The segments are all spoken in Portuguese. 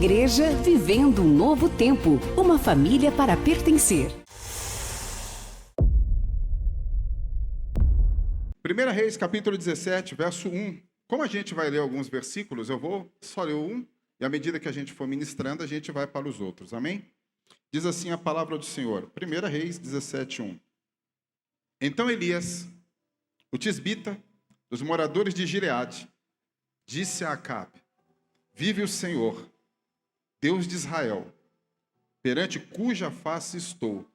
Igreja Vivendo um Novo Tempo. Uma família para pertencer. 1 Reis, capítulo 17, verso 1. Como a gente vai ler alguns versículos, eu vou só ler um, e à medida que a gente for ministrando, a gente vai para os outros. Amém? Diz assim a palavra do Senhor. 1 Reis 17, 1. Então Elias, o tisbita, dos moradores de Gileade, disse a Acabe: Vive o Senhor, Deus de Israel, perante cuja face estou,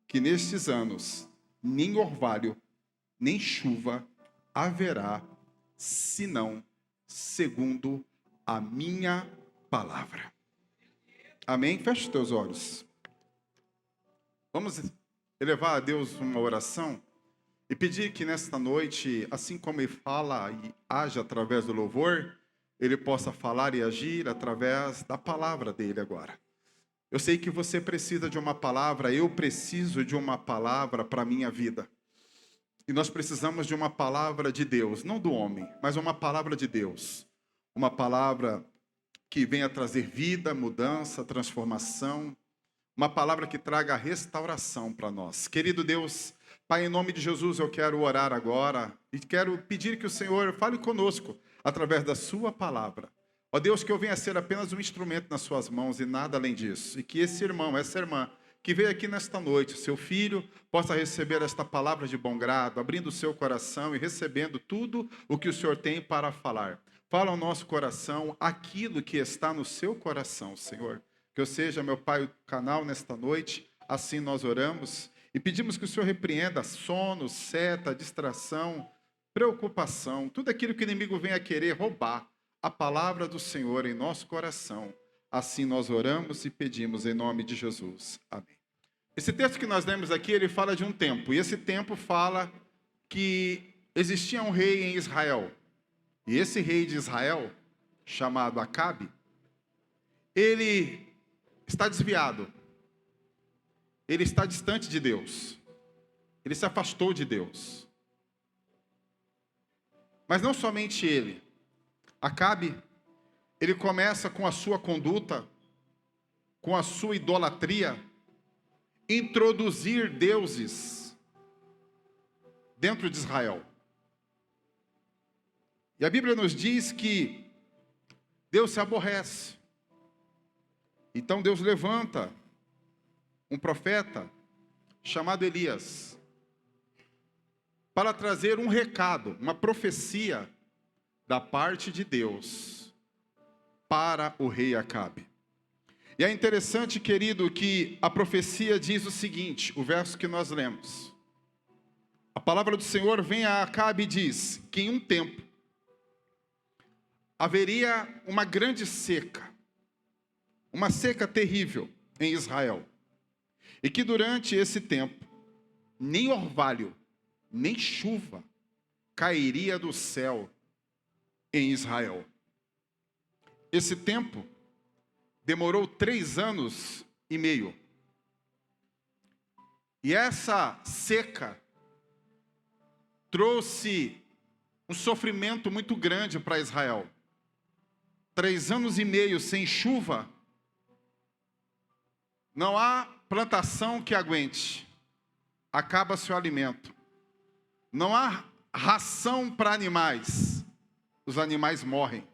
que nestes anos nem orvalho, nem chuva haverá, senão segundo a minha palavra. Amém? Feche os teus olhos. Vamos elevar a Deus uma oração e pedir que nesta noite, assim como Ele fala e age através do louvor, Ele possa falar e agir através da palavra dEle agora. Eu sei que você precisa de uma palavra, eu preciso de uma palavra para a minha vida. E nós precisamos de uma palavra de Deus, não do homem, mas uma palavra de Deus. Uma palavra que venha trazer vida, mudança, transformação. Uma palavra que traga restauração para nós. Querido Deus, Pai, em nome de Jesus, eu quero orar agora e quero pedir que o Senhor fale conosco através da sua palavra. Ó Deus, que eu venha ser apenas um instrumento nas suas mãos e nada além disso. E que esse irmão, essa irmã, que veio aqui nesta noite, seu filho, possa receber esta palavra de bom grado, abrindo o seu coração e recebendo tudo o que o Senhor tem para falar. Fala ao nosso coração aquilo que está no seu coração, Senhor. Que eu seja, meu Pai, o canal nesta noite, assim nós oramos e pedimos que o Senhor repreenda sono, seta, distração, preocupação, tudo aquilo que o inimigo venha querer roubar a palavra do Senhor em nosso coração. Assim nós oramos e pedimos em nome de Jesus. Amém. Esse texto que nós lemos aqui, ele fala de um tempo. E esse tempo fala que existia um rei em Israel. E esse rei de Israel, chamado Acabe, ele está desviado. Ele está distante de Deus. Ele se afastou de Deus. Mas não somente ele. Acabe, ele começa com a sua conduta, com a sua idolatria, introduzir deuses dentro de Israel. E a Bíblia nos diz que Deus se aborrece. Então Deus levanta um profeta chamado Elias para trazer um recado, uma profecia da parte de Deus para o rei Acabe. E é interessante, querido, que a profecia diz o seguinte, o verso que nós lemos. A palavra do Senhor vem a Acabe e diz que em um tempo haveria uma grande seca, uma seca terrível em Israel. E que durante esse tempo, nem orvalho, nem chuva cairia do céu em Israel. Esse tempo demorou 3 anos e meio. E essa seca trouxe um sofrimento muito grande para Israel. 3 anos e meio sem chuva, não há plantação que aguente. Acaba-se o alimento. Não há ração para animais. Os animais morrem.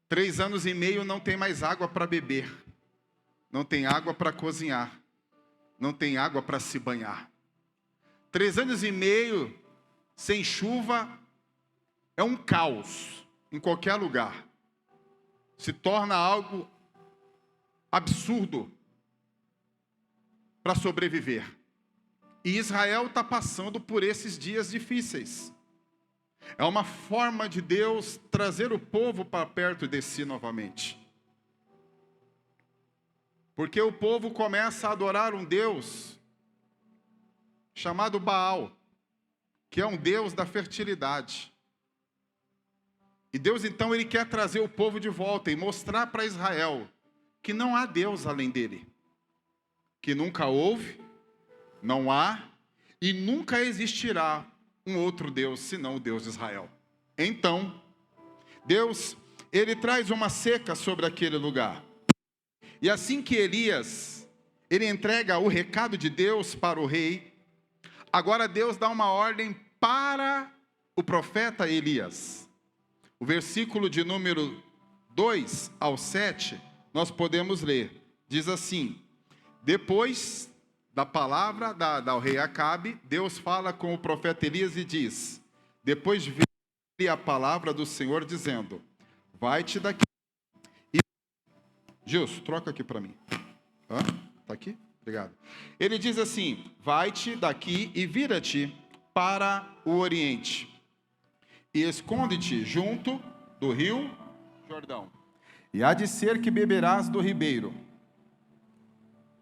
3 anos e meio não tem mais água para beber. Não tem água para cozinhar. Não tem água para se banhar. 3 anos e meio sem chuva é um caos em qualquer lugar. Se torna algo absurdo para sobreviver. E Israel está passando por esses dias difíceis. É uma forma de Deus trazer o povo para perto de si novamente. Porque o povo começa a adorar um Deus chamado Baal, que é um Deus da fertilidade. E Deus então ele quer trazer o povo de volta e mostrar para Israel que não há Deus além dele. Que nunca houve, não há e nunca existirá um outro Deus senão o Deus de Israel. Então, Deus, ele traz uma seca sobre aquele lugar. E assim que Elias, ele entrega o recado de Deus para o rei, agora Deus dá uma ordem para o profeta Elias. O versículo de número 2 ao 7, nós podemos ler. Diz assim: depois da palavra dada ao rei Acabe, Deus fala com o profeta Elias e diz: depois veio a palavra do Senhor dizendo: vai-te daqui. Gilson, troca aqui para mim. Tá aqui? Obrigado. Ele diz assim: vai-te daqui e vira-te para o oriente, e esconde-te junto do rio Jordão. E há de ser que beberás do ribeiro.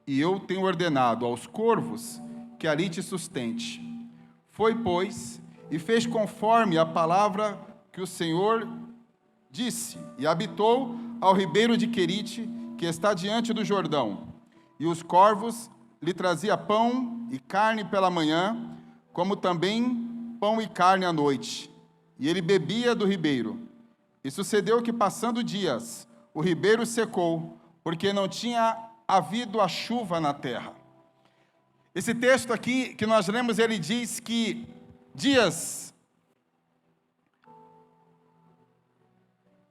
E eu tenho ordenado aos corvos que ali te sustente. Foi, pois, e fez conforme a palavra que o Senhor disse, e habitou ao ribeiro de Querite, que está diante do Jordão. E os corvos lhe trazia pão e carne pela manhã, como também pão e carne à noite. E ele bebia do ribeiro. E sucedeu que, passando dias, o ribeiro secou, porque não tinha havido a chuva na terra. Esse texto aqui que nós lemos, ele diz que dias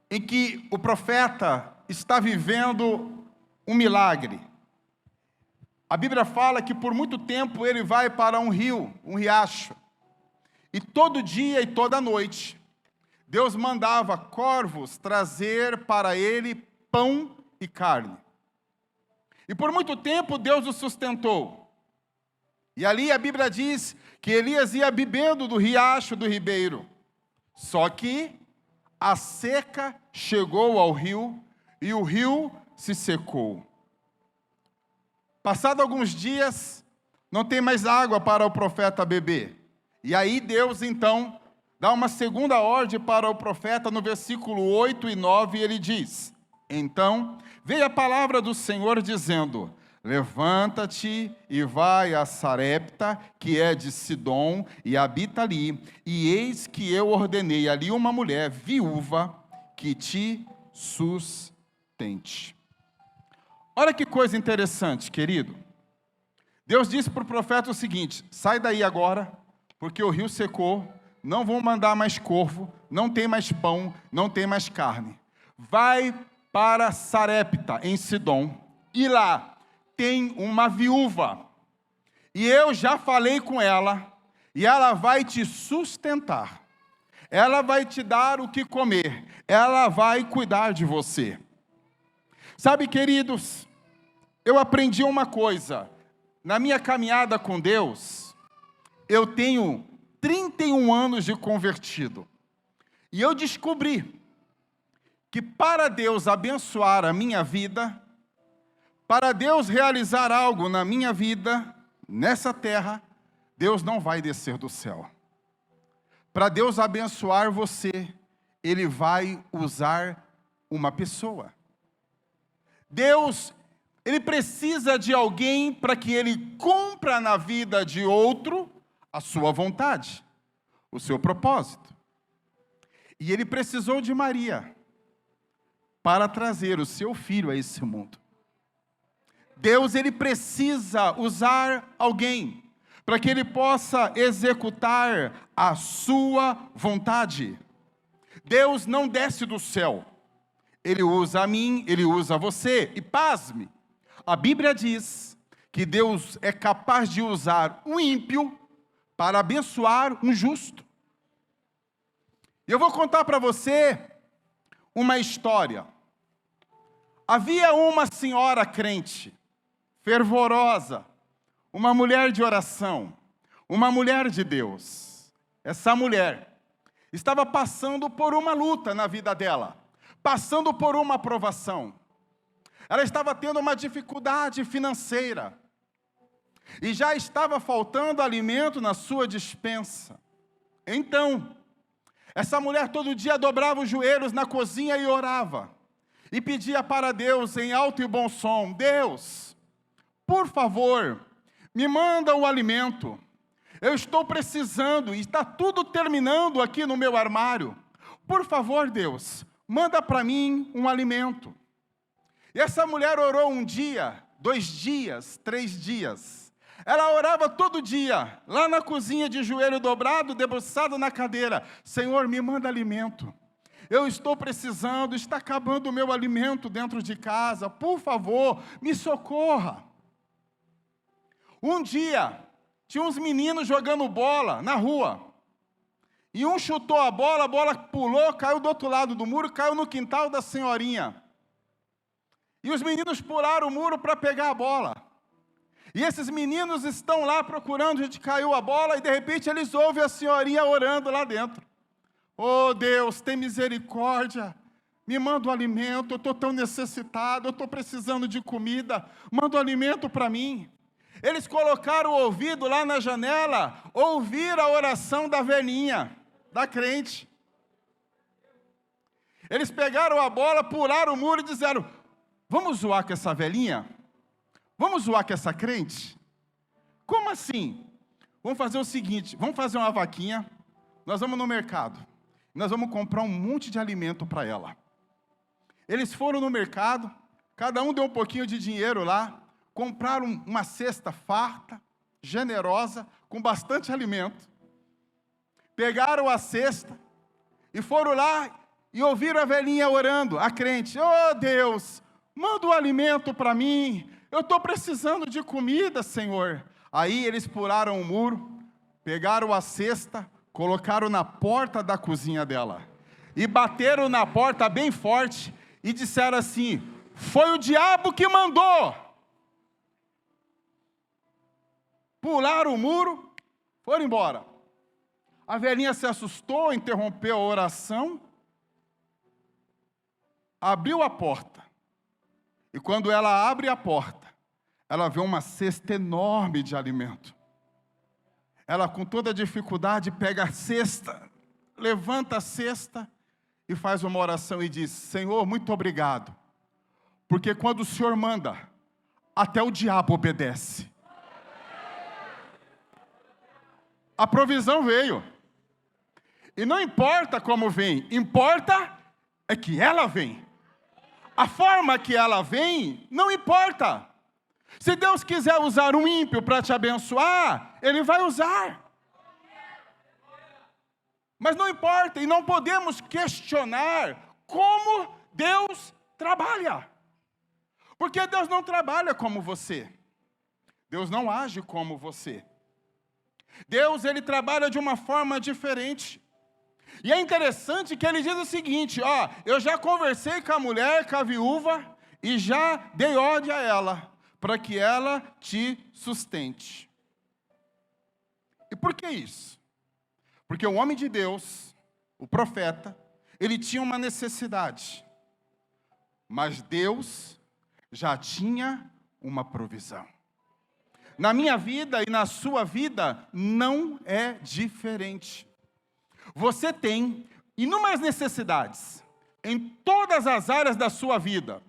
em que o profeta está vivendo um milagre. A Bíblia fala que por muito tempo ele vai para um rio, um riacho. E todo dia e toda noite, Deus mandava corvos trazer para ele pão e carne. E por muito tempo Deus o sustentou. E ali a Bíblia diz que Elias ia bebendo do riacho do ribeiro. Só que a seca chegou ao rio e o rio se secou. Passado alguns dias, não tem mais água para o profeta beber. E aí Deus então dá uma segunda ordem para o profeta no versículo 8 e 9, e ele diz: então veio a palavra do Senhor dizendo: levanta-te e vai a Sarepta, que é de Sidom, e habita ali, e eis que eu ordenei ali uma mulher viúva que te sustente. Olha que coisa interessante, querido. Deus disse para o profeta o seguinte: sai daí agora, porque o rio secou, não vão mandar mais corvo, não tem mais pão, não tem mais carne. Vai para Sarepta, em Sidom, e lá tem uma viúva, e eu já falei com ela, e ela vai te sustentar, ela vai te dar o que comer, ela vai cuidar de você. Sabe, queridos, eu aprendi uma coisa, na minha caminhada com Deus, eu tenho 31 anos de convertido, e eu descobri que para Deus abençoar a minha vida, para Deus realizar algo na minha vida, nessa terra, Deus não vai descer do céu. Para Deus abençoar você, Ele vai usar uma pessoa. Deus, Ele precisa de alguém para que Ele cumpra na vida de outro a sua vontade, o seu propósito. E Ele precisou de Maria para trazer o seu filho a esse mundo. Deus, Ele precisa usar alguém para que Ele possa executar a sua vontade. Deus não desce do céu. Ele usa a mim, Ele usa você. E pasme, a Bíblia diz que Deus é capaz de usar um ímpio para abençoar um justo. E eu vou contar para você uma história. Havia uma senhora crente, fervorosa, uma mulher de oração, uma mulher de Deus. Essa mulher estava passando por uma luta na vida dela, passando por uma provação. Ela estava tendo uma dificuldade financeira, e já estava faltando alimento na sua despensa. Então, essa mulher todo dia dobrava os joelhos na cozinha e orava. E pedia para Deus em alto e bom som: Deus, por favor, me manda o alimento. Eu estou precisando e está tudo terminando aqui no meu armário. Por favor, Deus, manda para mim um alimento. E essa mulher orou 1 dia, 2 dias, 3 dias. Ela orava todo dia, lá na cozinha, de joelho dobrado, debruçado na cadeira. Senhor, me manda alimento. Eu estou precisando, está acabando o meu alimento dentro de casa. Por favor, me socorra. Um dia, tinha uns meninos jogando bola na rua. E um chutou a bola pulou, caiu do outro lado do muro, caiu no quintal da senhorinha. E os meninos pularam o muro para pegar a bola. E esses meninos estão lá procurando onde caiu a bola, e de repente eles ouvem a senhorinha orando lá dentro. Oh Deus, tem misericórdia, me manda o alimento, eu estou tão necessitado, eu estou precisando de comida, manda o alimento para mim. Eles colocaram o ouvido lá na janela, ouvir a oração da velhinha, da crente. Eles pegaram a bola, pularam o muro e disseram, vamos zoar com essa velhinha? Vamos zoar com essa crente? Como assim? Vamos fazer o seguinte, vamos fazer uma vaquinha, nós vamos no mercado, nós vamos comprar um monte de alimento para ela. Eles foram no mercado, cada um deu um pouquinho de dinheiro lá, compraram uma cesta farta, generosa, com bastante alimento. Pegaram a cesta e foram lá e ouviram a velhinha orando, a crente. Oh Deus, manda o alimento para mim, eu estou precisando de comida, Senhor. Aí eles pularam o muro, pegaram a cesta, colocaram na porta da cozinha dela. E bateram na porta bem forte e disseram assim, foi o diabo que mandou. Pularam o muro, foram embora. A velhinha se assustou, interrompeu a oração, abriu a porta. E quando ela abre a porta, ela vê uma cesta enorme de alimento. Ela, com toda dificuldade, pega a cesta, levanta a cesta e faz uma oração e diz, Senhor, muito obrigado, porque quando o Senhor manda, até o diabo obedece. A provisão veio. E não importa como vem, importa é que ela vem. A forma que ela vem, não importa. Se Deus quiser usar um ímpio para te abençoar, Ele vai usar. Mas não importa, e não podemos questionar como Deus trabalha. Porque Deus não trabalha como você. Deus não age como você. Deus, Ele trabalha de uma forma diferente. E é interessante que Ele diz o seguinte, ó, eu já conversei com a mulher, com a viúva, e já dei ordem a ela, para que ela te sustente. E por que isso? Porque o homem de Deus, o profeta, ele tinha uma necessidade. Mas Deus já tinha uma provisão. Na minha vida e na sua vida, não é diferente. Você tem inúmeras necessidades, em todas as áreas da sua vida.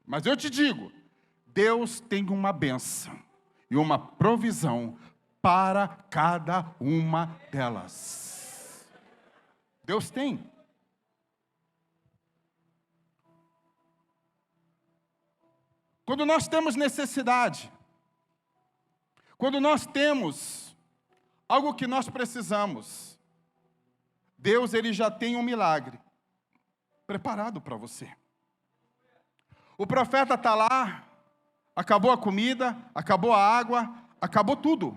Mas eu te digo, Deus tem uma bênção e uma provisão para cada uma delas. Deus tem. Quando nós temos necessidade, quando nós temos algo que nós precisamos, Deus, Ele já tem um milagre preparado para você. O profeta está lá, acabou a comida, acabou a água, acabou tudo.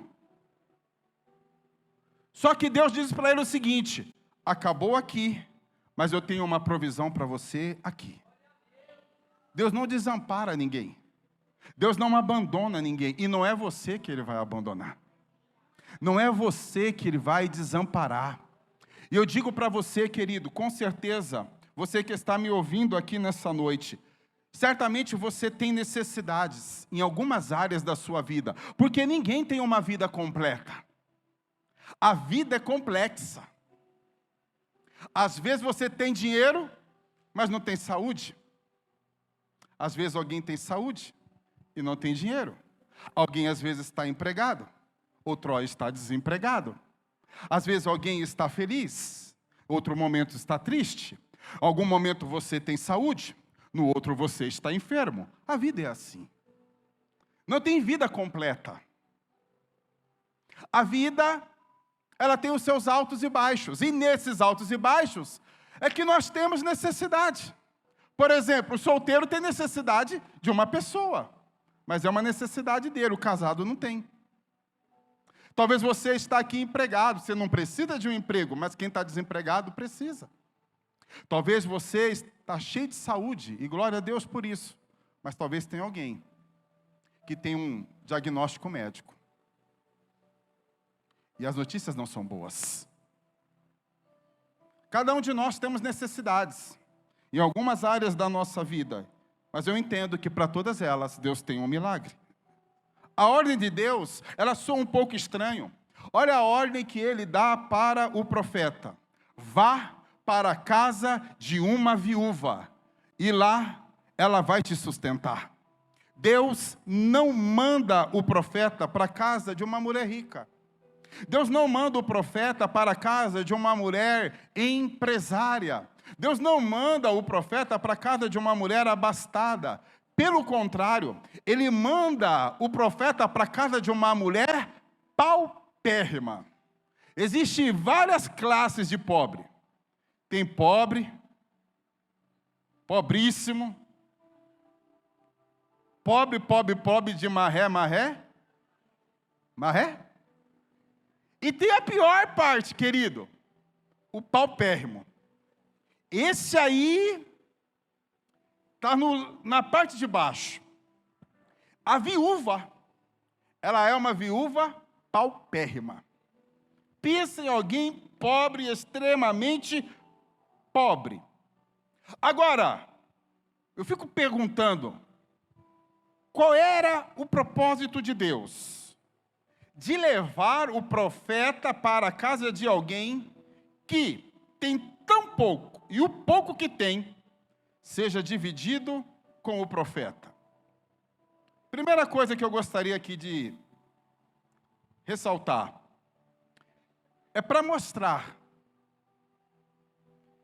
Só que Deus diz para ele o seguinte, acabou aqui, mas eu tenho uma provisão para você aqui. Deus não desampara ninguém. Deus não abandona ninguém. E não é você que Ele vai abandonar. Não é você que Ele vai desamparar. E eu digo para você, querido, com certeza, você que está me ouvindo aqui nessa noite, certamente você tem necessidades em algumas áreas da sua vida, porque ninguém tem uma vida completa. A vida é complexa. Às vezes você tem dinheiro, mas não tem saúde. Às vezes alguém tem saúde e não tem dinheiro. Alguém às vezes está empregado, outro está desempregado. Às vezes alguém está feliz, outro momento está triste. Algum momento você tem saúde, no outro você está enfermo. A vida é assim. Não tem vida completa. A vida, ela tem os seus altos e baixos. E nesses altos e baixos é que nós temos necessidade. Por exemplo, o solteiro tem necessidade de uma pessoa, mas é uma necessidade dele, o casado não tem. Talvez você está aqui empregado, você não precisa de um emprego, mas quem está desempregado precisa. Talvez você está cheio de saúde, e glória a Deus por isso, mas talvez tenha alguém que tem um diagnóstico médico. E as notícias não são boas. Cada um de nós temos necessidades em algumas áreas da nossa vida, mas eu entendo que para todas elas, Deus tem um milagre. A ordem de Deus, ela soa um pouco estranho. Olha a ordem que ele dá para o profeta. Vá para a casa de uma viúva, e lá ela vai te sustentar. Deus não manda o profeta para a casa de uma mulher rica. Deus não manda o profeta para a casa de uma mulher empresária. Deus não manda o profeta para a casa de uma mulher abastada. Pelo contrário, ele manda o profeta para a casa de uma mulher paupérrima. Existem várias classes de pobre. Tem pobre, pobríssimo, pobre de maré. E tem a pior parte, querido, o paupérrimo. Esse aí está na parte de baixo. A viúva, ela é uma viúva paupérrima. Pensa em alguém pobre, extremamente pobre. Agora, eu fico perguntando, qual era o propósito de Deus? De levar o profeta para a casa de alguém que tem tão pouco, e o pouco que tem, seja dividido com o profeta. Primeira coisa que eu gostaria aqui de ressaltar, é para mostrar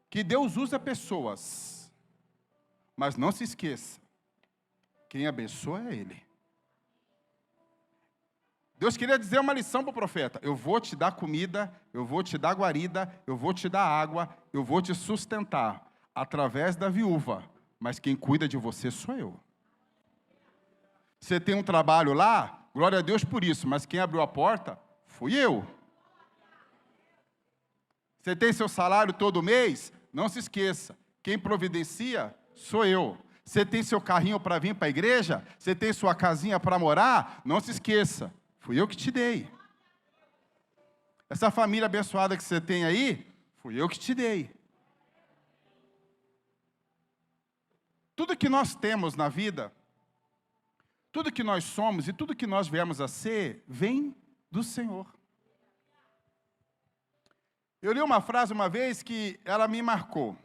que Deus usa pessoas, mas não se esqueça, quem abençoa é Ele. Deus queria dizer uma lição para o profeta: eu vou te dar comida, eu vou te dar guarida, eu vou te dar água, eu vou te sustentar através da viúva, mas quem cuida de você sou eu. Você tem um trabalho lá, glória a Deus por isso, mas quem abriu a porta fui eu. Você tem seu salário todo mês? Não se esqueça, quem providencia sou eu. Você tem seu carrinho para vir para a igreja? Você tem sua casinha para morar? Não se esqueça, fui eu que te dei. Essa família abençoada que você tem aí, fui eu que te dei. Tudo que nós temos na vida, tudo que nós somos e tudo que nós viemos a ser, vem do Senhor. Eu li uma frase uma vez que ela me marcou.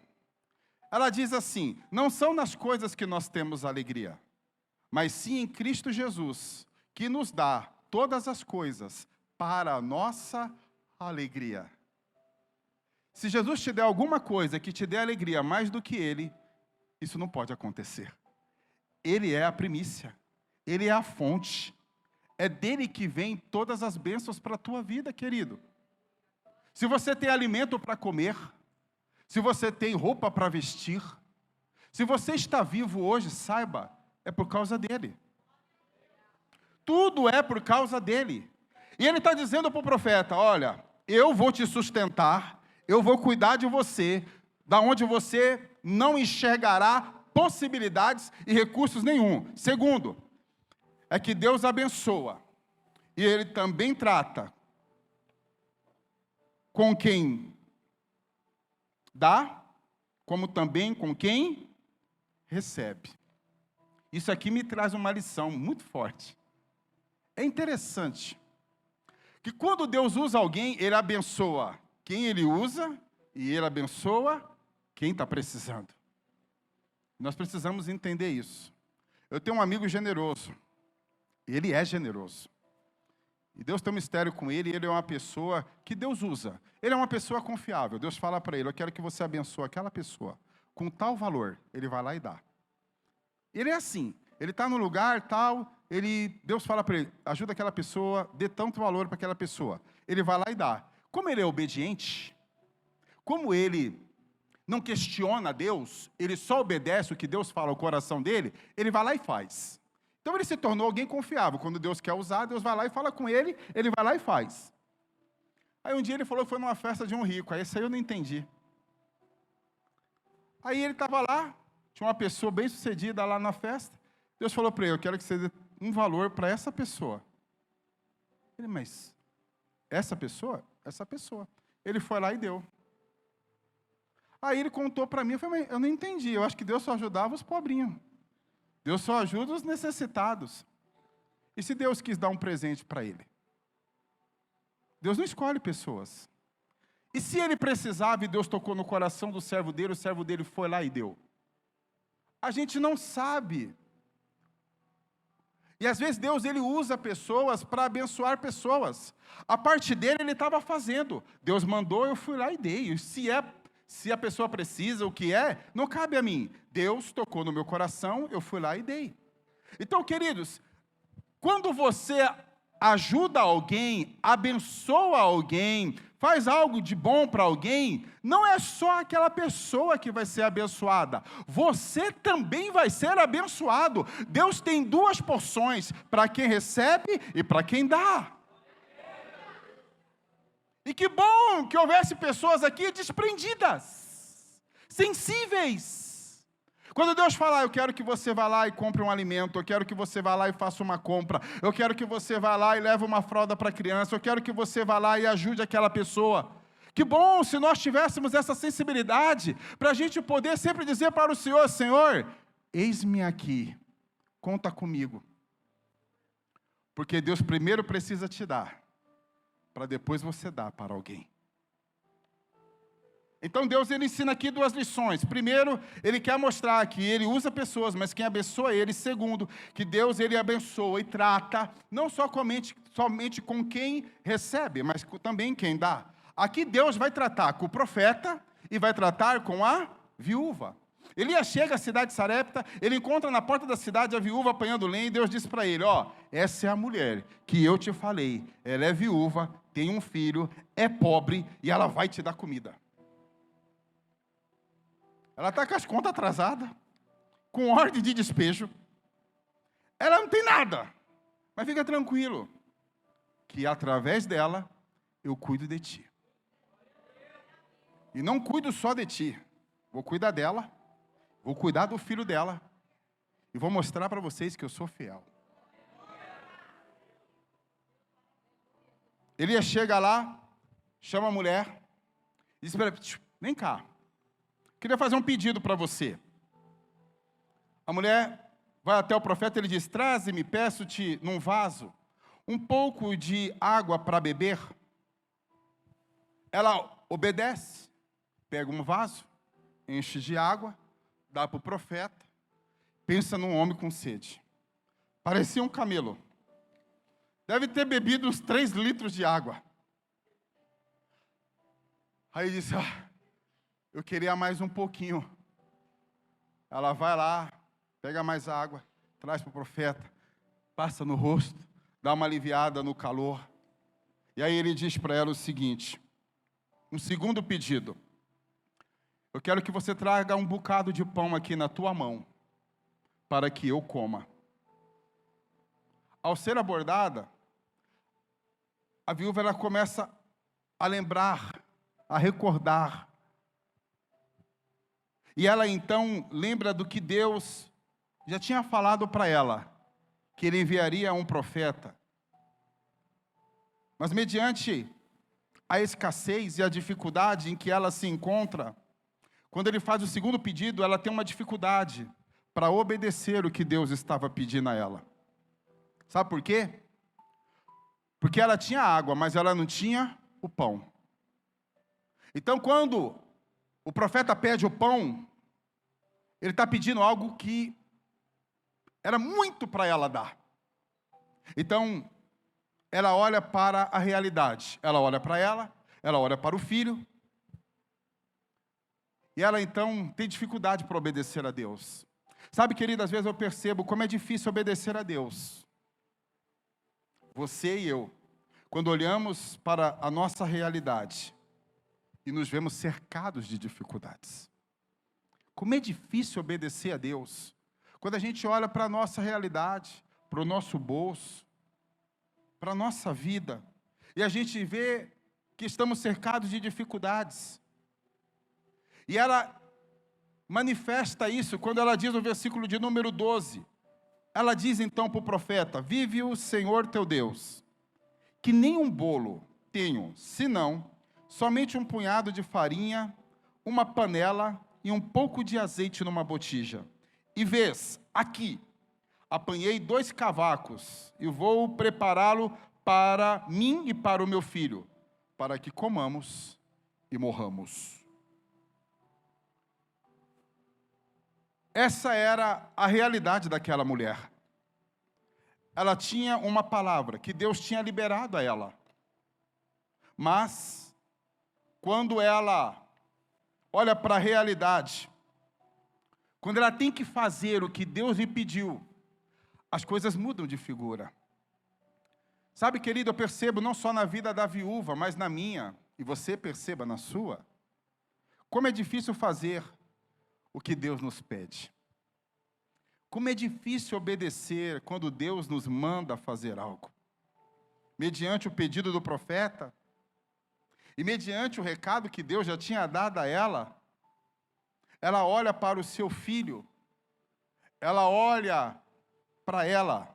Ela diz assim: não são nas coisas que nós temos alegria, mas sim em Cristo Jesus, que nos dá todas as coisas para a nossa alegria. Se Jesus te der alguma coisa que te dê alegria mais do que Ele, isso não pode acontecer. Ele é a primícia, Ele é a fonte, é dele que vem todas as bênçãos para a tua vida, querido. Se você tem alimento para comer, se você tem roupa para vestir, se você está vivo hoje, saiba, é por causa dele. Tudo é por causa dele. E ele está dizendo para o profeta: olha, eu vou te sustentar, eu vou cuidar de você, da onde você não enxergará possibilidades e recursos nenhum. Segundo, é que Deus abençoa, e Ele também trata com quem dá, como também com quem recebe. Isso aqui me traz uma lição muito forte. É interessante que quando Deus usa alguém, Ele abençoa quem Ele usa, e Ele abençoa quem está precisando. Nós precisamos entender isso. Eu tenho um amigo generoso. Ele é generoso. E Deus tem um mistério com ele, e ele é uma pessoa que Deus usa. Ele é uma pessoa confiável. Deus fala para ele: eu quero que você abençoe aquela pessoa. com tal valor, ele vai lá e dá. Ele é assim, ele está no lugar tal, Deus fala para ele, ajuda aquela pessoa, dê tanto valor para aquela pessoa. Ele vai lá e dá. Como ele é obediente, como ele não questiona Deus, ele só obedece o que Deus fala ao coração dele, ele vai lá e faz. Então ele se tornou alguém confiável. Quando Deus quer usar, Deus vai lá e fala com ele, ele vai lá e faz. Aí um dia ele falou que foi numa festa de um rico, aí esse aí eu não entendi. Aí ele estava lá, tinha uma pessoa bem sucedida lá na festa, Deus falou para ele, eu quero que você dê um valor para essa pessoa. Ele, mas essa pessoa? Essa pessoa. Ele foi lá e deu. Aí ele contou para mim, eu falei, mas eu não entendi, eu acho que Deus só ajudava os pobrinhos. Deus só ajuda os necessitados. E se Deus quis dar um presente para ele? Deus não escolhe pessoas. E se ele precisava e Deus tocou no coração do servo dele, o servo dele foi lá e deu? A gente não sabe. E às vezes Deus ele usa pessoas para abençoar pessoas. A parte dele ele estava fazendo. Deus mandou, eu fui lá e dei. Se a pessoa precisa, o que é, não cabe a mim. Deus tocou no meu coração, eu fui lá e dei. Então, queridos, quando você ajuda alguém, abençoa alguém, faz algo de bom para alguém, não é só aquela pessoa que vai ser abençoada, você também vai ser abençoado. Deus tem duas porções, para quem recebe e para quem dá. E que bom que houvesse pessoas aqui desprendidas, sensíveis. Quando Deus falar, eu quero que você vá lá e compre um alimento, eu quero que você vá lá e faça uma compra, eu quero que você vá lá e leve uma fralda para a criança, eu quero que você vá lá e ajude aquela pessoa. Que bom se nós tivéssemos essa sensibilidade, para a gente poder sempre dizer para o Senhor, Senhor, eis-me aqui, conta comigo. Porque Deus primeiro precisa te dar, para depois você dar para alguém. Então Deus ele ensina aqui duas lições. Primeiro, ele quer mostrar que ele usa pessoas, mas quem abençoa ele. Segundo, que Deus ele abençoa e trata, não somente com quem recebe, mas também quem dá. Aqui Deus vai tratar com o profeta e vai tratar com a viúva. Elias chega à cidade de Sarepta, ele encontra na porta da cidade a viúva apanhando lenha, e Deus diz para ele, essa é a mulher que eu te falei, ela é viúva, tem um filho, é pobre e ela vai te dar comida. Ela está com as contas atrasadas, com ordem de despejo. Ela não tem nada. Mas fica tranquilo, que através dela, eu cuido de ti. E não cuido só de ti. Vou cuidar dela, vou cuidar do filho dela, e vou mostrar para vocês que eu sou fiel. Elias chega lá, chama a mulher, e diz para ela, vem cá. Queria fazer um pedido para você. A mulher vai até o profeta e ele diz, traze-me, peço-te num vaso, um pouco de água para beber. Ela obedece, pega um vaso, enche de água, dá para o profeta, pensa num homem com sede. Parecia um camelo. Deve ter bebido uns 3 litros de água. Aí disse, eu queria mais um pouquinho. Ela vai lá, pega mais água, traz para o profeta, passa no rosto, dá uma aliviada no calor. E aí ele diz para ela o seguinte, um segundo pedido. Eu quero que você traga um bocado de pão aqui na tua mão, para que eu coma. Ao ser abordada, a viúva ela começa a lembrar, a recordar. E ela então lembra do que Deus já tinha falado para ela, que ele enviaria um profeta. Mas mediante a escassez e a dificuldade em que ela se encontra, quando ele faz o segundo pedido, ela tem uma dificuldade para obedecer o que Deus estava pedindo a ela. Sabe por quê? Porque ela tinha água, mas ela não tinha o pão. Então, quando o profeta pede o pão, ele está pedindo algo que era muito para ela dar. Então, ela olha para a realidade. Ela olha para ela olha para o filho. E ela então tem dificuldade para obedecer a Deus. Sabe, querido, às vezes eu percebo como é difícil obedecer a Deus. Você e eu, quando olhamos para a nossa realidade e nos vemos cercados de dificuldades. Como é difícil obedecer a Deus. Quando a gente olha para a nossa realidade, para o nosso bolso, para a nossa vida, e a gente vê que estamos cercados de dificuldades. E ela manifesta isso quando ela diz no versículo de número 12. Ela diz então para o profeta: vive o Senhor teu Deus, que nem um bolo tenho, senão somente um punhado de farinha, uma panela e um pouco de azeite numa botija. E vês, aqui, apanhei 2 cavacos e vou prepará-lo para mim e para o meu filho, para que comamos e morramos. Essa era a realidade daquela mulher. Ela tinha uma palavra que Deus tinha liberado a ela. Mas, quando ela olha para a realidade, quando ela tem que fazer o que Deus lhe pediu, as coisas mudam de figura. Sabe, querido, eu percebo não só na vida da viúva, mas na minha, e você perceba na sua, como é difícil fazer o que Deus nos pede. Como é difícil obedecer quando Deus nos manda fazer algo. Mediante o pedido do profeta, e mediante o recado que Deus já tinha dado a ela olha para o seu filho, ela olha para ela,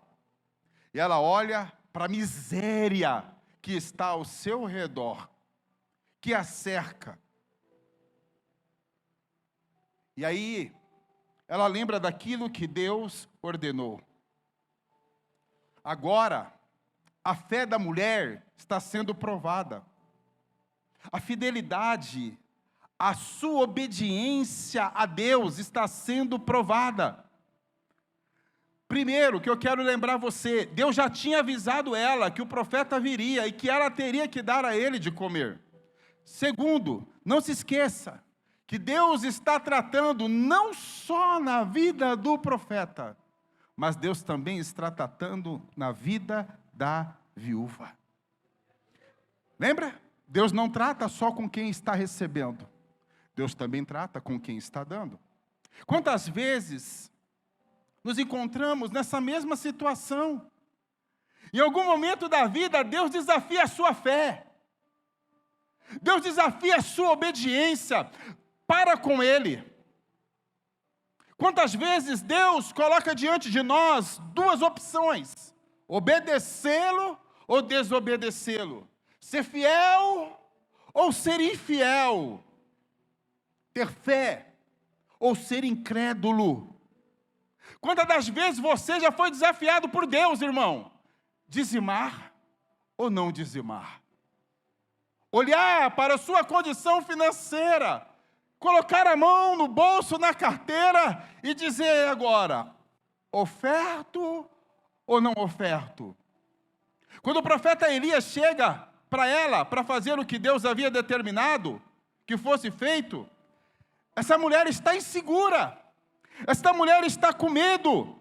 e ela olha para a miséria que está ao seu redor, que a cerca. E aí, ela lembra daquilo que Deus ordenou. Agora, a fé da mulher está sendo provada. A fidelidade, a sua obediência a Deus está sendo provada. Primeiro, que eu quero lembrar você, Deus já tinha avisado ela que o profeta viria e que ela teria que dar a ele de comer. Segundo, não se esqueça que Deus está tratando não só na vida do profeta, mas Deus também está tratando na vida da viúva. Lembra? Deus não trata só com quem está recebendo, Deus também trata com quem está dando. Quantas vezes nos encontramos nessa mesma situação? Em algum momento da vida, Deus desafia a sua fé, Deus desafia a sua obediência para com Ele. Quantas vezes Deus coloca diante de nós 2 opções: obedecê-lo ou desobedecê-lo, ser fiel ou ser infiel, ter fé ou ser incrédulo. Quantas das vezes você já foi desafiado por Deus, irmão? Dizimar ou não dizimar? Olhar para a sua condição financeira, colocar a mão no bolso, na carteira e dizer agora: oferto ou não oferto? Quando o profeta Elias chega para ela, para fazer o que Deus havia determinado que fosse feito, essa mulher está insegura, esta mulher está com medo,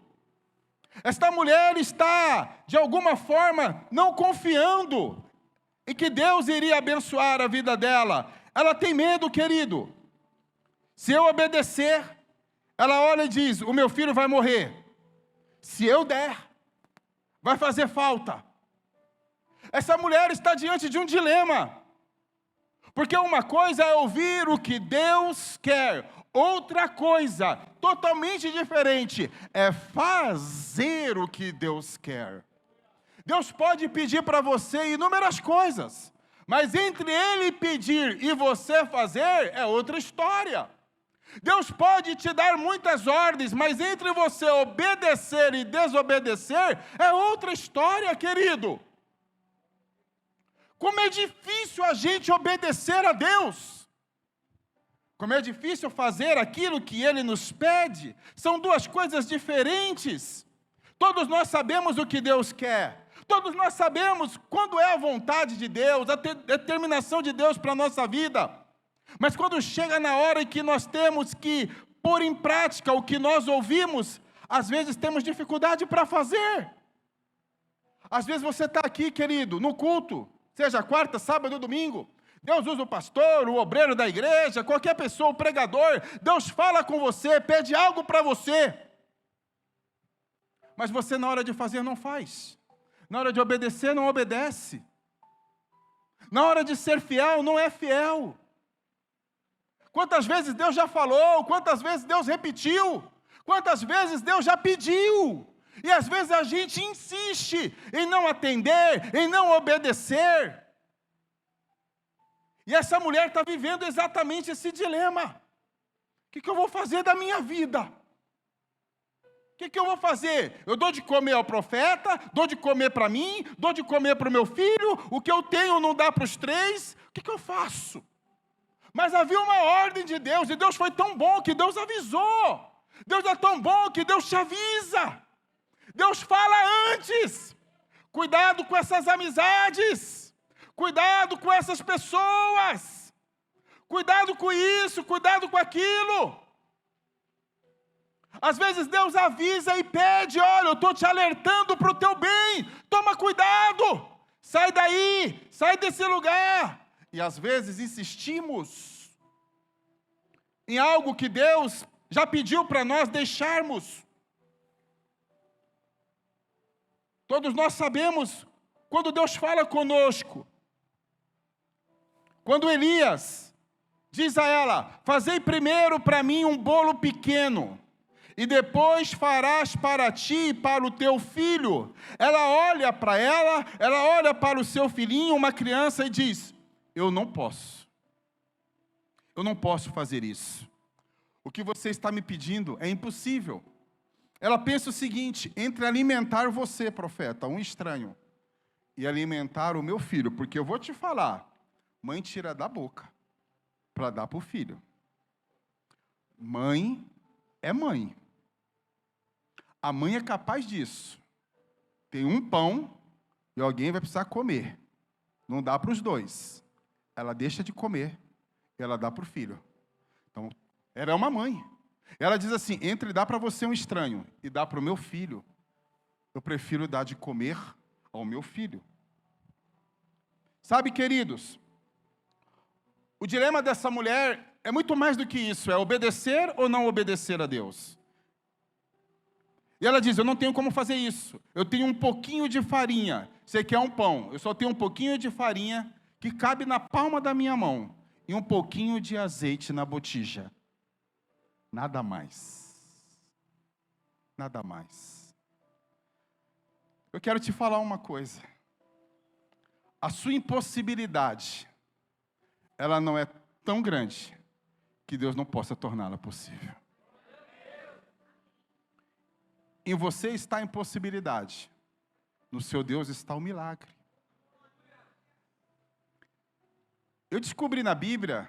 esta mulher está, de alguma forma, não confiando em que Deus iria abençoar a vida dela. Ela tem medo, querido. Se eu obedecer, ela olha e diz: o meu filho vai morrer. Se eu der, vai fazer falta. Essa mulher está diante de um dilema. Porque uma coisa é ouvir o que Deus quer, outra coisa, totalmente diferente, é fazer o que Deus quer. Deus pode pedir para você inúmeras coisas, mas entre Ele pedir e você fazer é outra história. Deus pode te dar muitas ordens, mas entre você obedecer e desobedecer é outra história, querido. Como é difícil a gente obedecer a Deus. Como é difícil fazer aquilo que Ele nos pede. São 2 coisas diferentes. Todos nós sabemos o que Deus quer. Todos nós sabemos quando é a vontade de Deus, a determinação de Deus para a nossa vida. Mas quando chega na hora em que nós temos que pôr em prática o que nós ouvimos, às vezes temos dificuldade para fazer. Às vezes você está aqui, querido, no culto, seja quarta, sábado ou domingo, Deus usa o pastor, o obreiro da igreja, qualquer pessoa, o pregador, Deus fala com você, pede algo para você. Mas você na hora de fazer não faz. Na hora de obedecer não obedece. Na hora de ser fiel não é fiel. Quantas vezes Deus já falou, quantas vezes Deus repetiu, quantas vezes Deus já pediu. E às vezes a gente insiste em não atender, em não obedecer. E essa mulher está vivendo exatamente esse dilema. O que eu vou fazer da minha vida? O que eu vou fazer? Eu dou de comer ao profeta, dou de comer para mim, dou de comer para o meu filho, o que eu tenho não dá para os três, o que eu faço? Mas havia uma ordem de Deus, e Deus foi tão bom que Deus avisou. Deus é tão bom que Deus te avisa. Deus fala antes. Cuidado com essas amizades. Cuidado com essas pessoas. Cuidado com isso, cuidado com aquilo. Às vezes Deus avisa e pede, olha, eu estou te alertando para o teu bem. Toma cuidado. Sai daí, sai desse lugar. E às vezes insistimos em algo que Deus já pediu para nós deixarmos. Todos nós sabemos quando Deus fala conosco. Quando Elias diz a ela, fazei primeiro para mim um bolo pequeno, e depois farás para ti e para o teu filho. Ela olha para ela olha para o seu filhinho, uma criança, e diz, eu não posso fazer isso. O que você está me pedindo é impossível. Ela pensa o seguinte, entre alimentar você, profeta, um estranho, e alimentar o meu filho, porque eu vou te falar, mãe tira da boca para dar para o filho. Mãe é mãe. A mãe é capaz disso. Tem um pão e alguém vai precisar comer. Não dá para os dois. Ela deixa de comer e ela dá para o filho. Então, ela é uma mãe. Ela diz assim, entre dar para você um estranho e dar para o meu filho, eu prefiro dar de comer ao meu filho. Sabe, queridos, o dilema dessa mulher é muito mais do que isso, é obedecer ou não obedecer a Deus. E ela diz, eu não tenho como fazer isso, eu tenho um pouquinho de farinha, você quer um pão, eu só tenho um pouquinho de farinha que cabe na palma da minha mão, e um pouquinho de azeite na botija. Nada mais. Nada mais. Eu quero te falar uma coisa. A sua impossibilidade, ela não é tão grande que Deus não possa torná-la possível. Em você está a impossibilidade. No seu Deus está o milagre. Eu descobri na Bíblia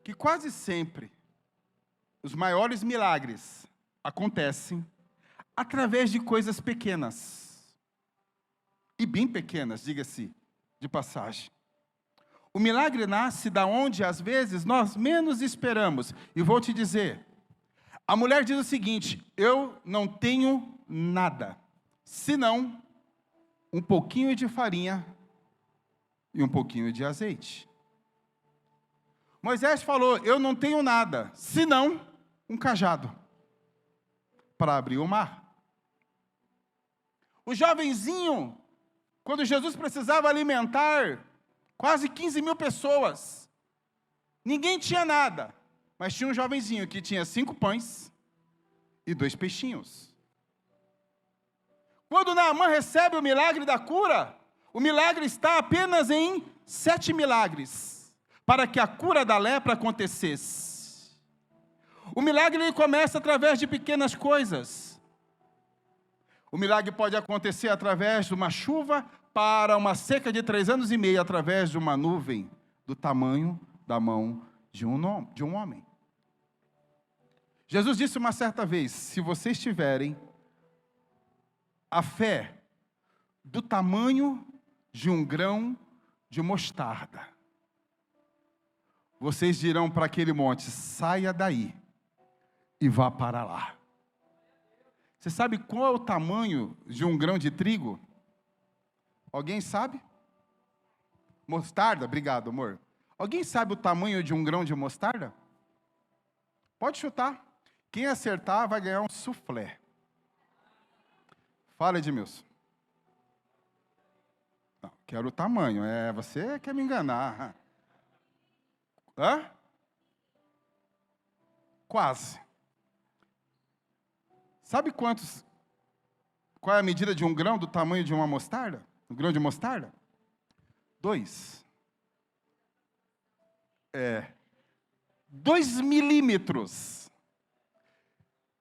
que quase sempre os maiores milagres acontecem através de coisas pequenas. E bem pequenas, diga-se de passagem. O milagre nasce da onde, às vezes, nós menos esperamos. E vou te dizer, a mulher diz o seguinte, eu não tenho nada, senão um pouquinho de farinha e um pouquinho de azeite. Moisés falou, eu não tenho nada, senão um cajado para abrir o mar. O jovenzinho, quando Jesus precisava alimentar quase 15 mil pessoas, ninguém tinha nada, mas tinha um jovenzinho que tinha 5 pães e 2 peixinhos. Quando Naamã recebe o milagre da cura, o milagre está apenas em 7 milagres. Para que a cura da lepra acontecesse. O milagre ele começa através de pequenas coisas. O milagre pode acontecer através de uma chuva para uma seca de 3 anos e meio, através de uma nuvem do tamanho da mão de um homem. Jesus disse uma certa vez, se vocês tiverem a fé do tamanho de um grão de mostarda, vocês dirão para aquele monte: saia daí e vá para lá. Você sabe qual é o tamanho de um grão de trigo? Alguém sabe? Mostarda? Obrigado, amor. Alguém sabe o tamanho de um grão de mostarda? Pode chutar. Quem acertar vai ganhar um soufflé. Fala, Edmilson. Não, quero o tamanho. Você quer me enganar. Hã? Quase. Sabe qual é a medida de um grão do tamanho de uma mostarda? Um grão de mostarda? 2. 2 milímetros.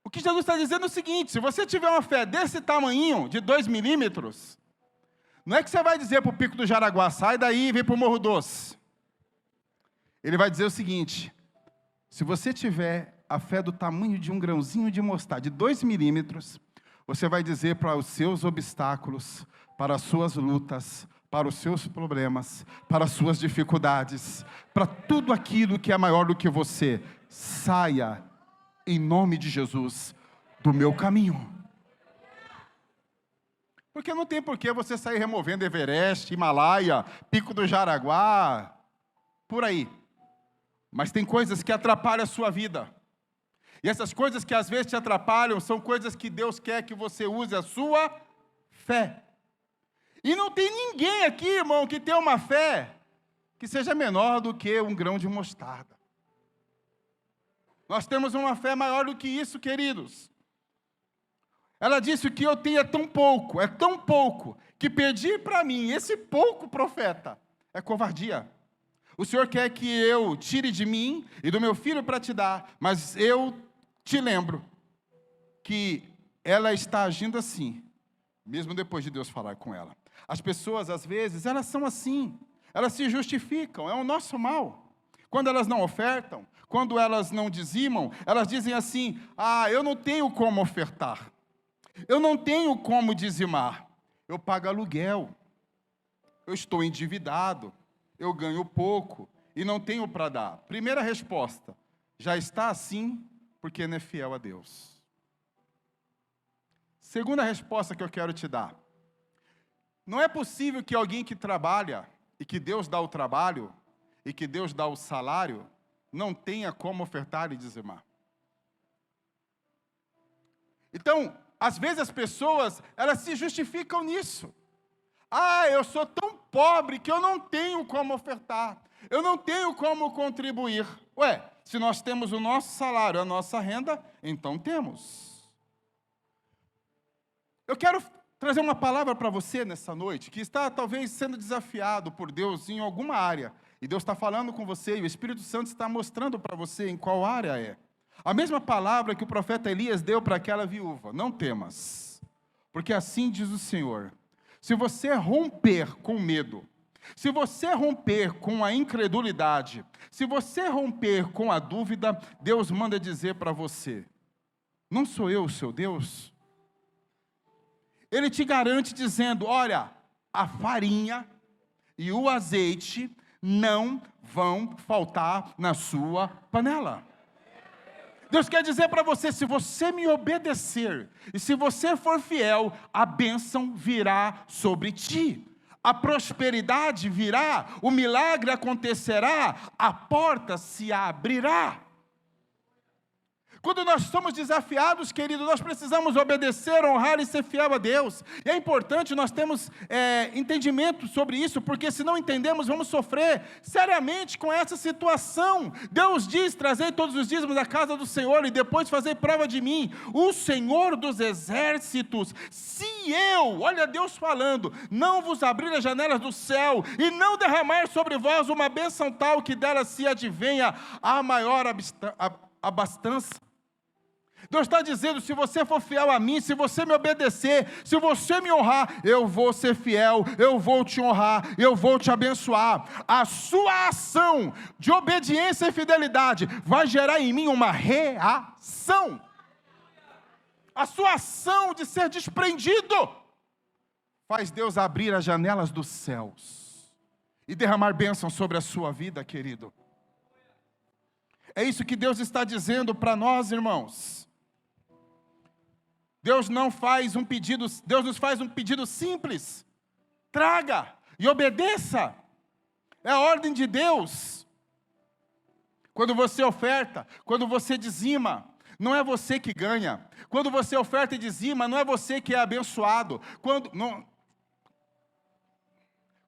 O que Jesus está dizendo é o seguinte: se você tiver uma fé desse tamanhinho, de 2 milímetros, não é que você vai dizer para o Pico do Jaraguá: sai daí e vem para o Morro Doce. Ele vai dizer o seguinte: se você tiver a fé do tamanho de um grãozinho de mostarda, de 2 milímetros, você vai dizer para os seus obstáculos, para as suas lutas, para os seus problemas, para as suas dificuldades, para tudo aquilo que é maior do que você: saia, em nome de Jesus, do meu caminho. Porque não tem por que você sair removendo Everest, Himalaia, Pico do Jaraguá, por aí. Mas tem coisas que atrapalham a sua vida. E essas coisas que às vezes te atrapalham são coisas que Deus quer que você use a sua fé. E não tem ninguém aqui, irmão, que tenha uma fé que seja menor do que um grão de mostarda. Nós temos uma fé maior do que isso, queridos. Ela disse: o que eu tenho é tão pouco, que pedir para mim esse pouco, profeta, é covardia. O Senhor quer que eu tire de mim e do meu filho para te dar, mas eu te lembro que ela está agindo assim, mesmo depois de Deus falar com ela. As pessoas, às vezes, elas são assim, elas se justificam, é o nosso mal. Quando elas não ofertam, quando elas não dizimam, elas dizem assim: eu não tenho como ofertar, eu não tenho como dizimar, eu pago aluguel, eu estou endividado, eu ganho pouco e não tenho para dar. Primeira resposta: já está assim porque não é fiel a Deus. Segunda resposta que eu quero te dar: não é possível que alguém que trabalha, e que Deus dá o trabalho, e que Deus dá o salário, não tenha como ofertar e dizimar. Então, às vezes as pessoas, elas se justificam nisso. Eu sou tão pobre que eu não tenho como ofertar, eu não tenho como contribuir. Se nós temos o nosso salário, a nossa renda, então temos. Eu quero trazer uma palavra para você nessa noite, que está talvez sendo desafiado por Deus em alguma área, e Deus está falando com você, e o Espírito Santo está mostrando para você em qual área é. A mesma palavra que o profeta Elias deu para aquela viúva: não temas, porque assim diz o Senhor: se você romper com medo, se você romper com a incredulidade, se você romper com a dúvida, Deus manda dizer para você: não sou eu o seu Deus? Ele te garante dizendo: olha, a farinha e o azeite não vão faltar na sua panela. Deus quer dizer para você: se você me obedecer, e se você for fiel, a bênção virá sobre ti. A prosperidade virá, o milagre acontecerá, a porta se abrirá. Quando nós somos desafiados, querido, nós precisamos obedecer, honrar e ser fiel a Deus. E é importante nós termos entendimento sobre isso, porque se não entendemos, vamos sofrer seriamente com essa situação. Deus diz: trazei todos os dízimos da casa do Senhor e depois fazei prova de mim. O Senhor dos exércitos, se eu, olha Deus falando, não vos abrir as janelas do céu e não derramar sobre vós uma bênção tal que dela se advenha a maior abastança. Deus está dizendo: se você for fiel a mim, se você me obedecer, se você me honrar, eu vou ser fiel, eu vou te honrar, eu vou te abençoar. A sua ação de obediência e fidelidade vai gerar em mim uma reação. A sua ação de ser desprendido faz Deus abrir as janelas dos céus e derramar bênção sobre a sua vida, querido. É isso que Deus está dizendo para nós, irmãos. Deus nos faz um pedido simples. Traga e obedeça. É a ordem de Deus. Quando você oferta, quando você dizima, não é você que ganha. Quando você oferta e dizima, não é você que é abençoado.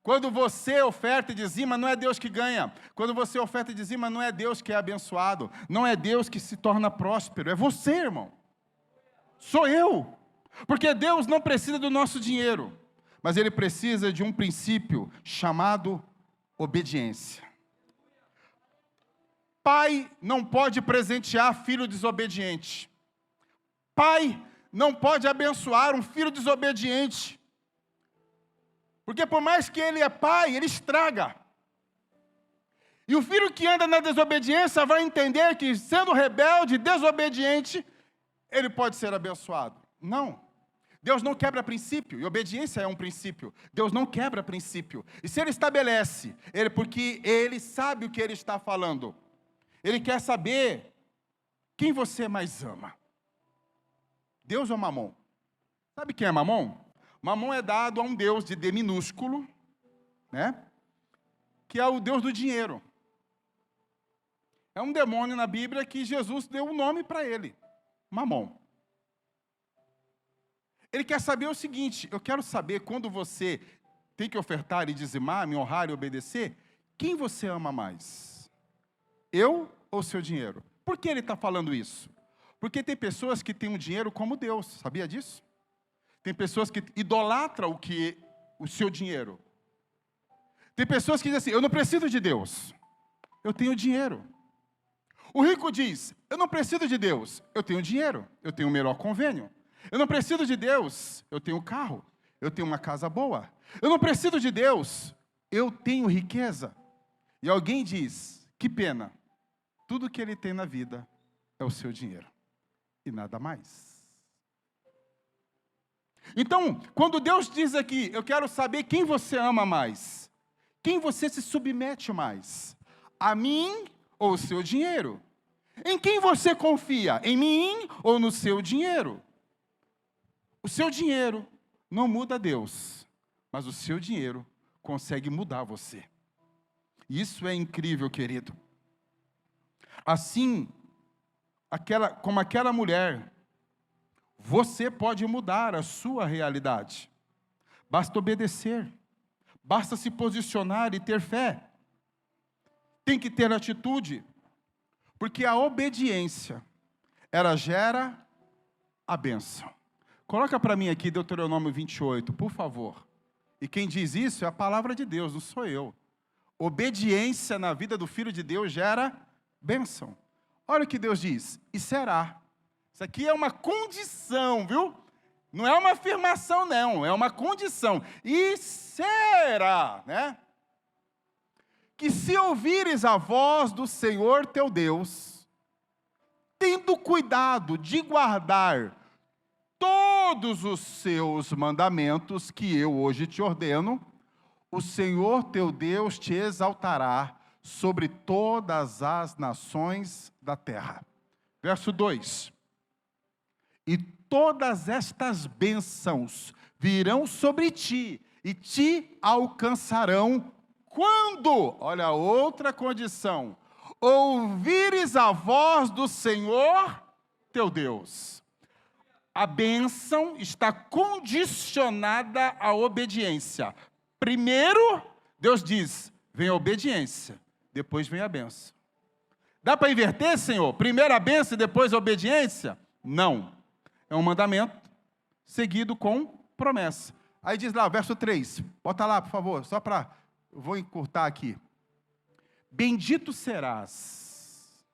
Quando você oferta e dizima, não é Deus que ganha. Quando você oferta e dizima, não é Deus que é abençoado. Não é Deus que se torna próspero. É você, irmão. Sou eu. Porque Deus não precisa do nosso dinheiro. Mas Ele precisa de um princípio chamado obediência. Pai não pode presentear filho desobediente. Pai não pode abençoar um filho desobediente. Porque por mais que ele é pai, ele estraga. E o filho que anda na desobediência vai entender que, sendo rebelde, desobediente, ele pode ser abençoado. Não. Deus não quebra princípio, e obediência é um princípio. Deus não quebra princípio. E se Ele estabelece, porque Ele sabe o que Ele está falando. Ele quer saber quem você mais ama. Deus ou Mamon? Sabe quem é Mamon? Mamon é dado a um Deus de D minúsculo, né? Que é o Deus do dinheiro. É um demônio na Bíblia que Jesus deu um nome para ele, Mamon. Ele quer saber o seguinte: eu quero saber, quando você tem que ofertar e dizimar, me honrar e obedecer, quem você ama mais? Eu ou seu dinheiro? Por que ele está falando isso? Porque tem pessoas que têm o dinheiro como Deus, sabia disso? Tem pessoas que idolatram o seu dinheiro. Tem pessoas que dizem assim: eu não preciso de Deus, eu tenho dinheiro. O rico diz: eu não preciso de Deus, eu tenho dinheiro, eu tenho o melhor convênio. Eu não preciso de Deus, eu tenho carro, eu tenho uma casa boa. Eu não preciso de Deus, eu tenho riqueza. E alguém diz: que pena, tudo que ele tem na vida é o seu dinheiro, e nada mais. Então, quando Deus diz aqui: eu quero saber quem você ama mais, quem você se submete mais, a mim ou o seu dinheiro? Em quem você confia, em mim ou no seu dinheiro? O seu dinheiro não muda Deus, mas o seu dinheiro consegue mudar você. Isso é incrível, querido. Assim, como aquela mulher, você pode mudar a sua realidade. Basta obedecer, basta se posicionar e ter fé. Tem que ter atitude, porque a obediência, ela gera a bênção. Coloca para mim aqui Deuteronômio 28, por favor. E quem diz isso é a palavra de Deus, não sou eu. Obediência na vida do Filho de Deus gera bênção. Olha o que Deus diz: e será. Isso aqui é uma condição, viu? Não é uma afirmação, não, é uma condição. E será, né? Que se ouvires a voz do Senhor teu Deus, tendo cuidado de guardar todos os seus mandamentos que eu hoje te ordeno, o Senhor teu Deus te exaltará sobre todas as nações da terra. Verso 2. E todas estas bênçãos virão sobre ti e te alcançarão quando, olha outra condição, ouvires a voz do Senhor teu Deus. A bênção está condicionada à obediência. Primeiro, Deus diz: vem a obediência, depois vem a bênção. Dá para inverter, Senhor? Primeiro a bênção e depois a obediência? Não. É um mandamento seguido com promessa. Aí diz lá, verso 3. Bota lá, por favor, só para... Eu vou encurtar aqui. Bendito serás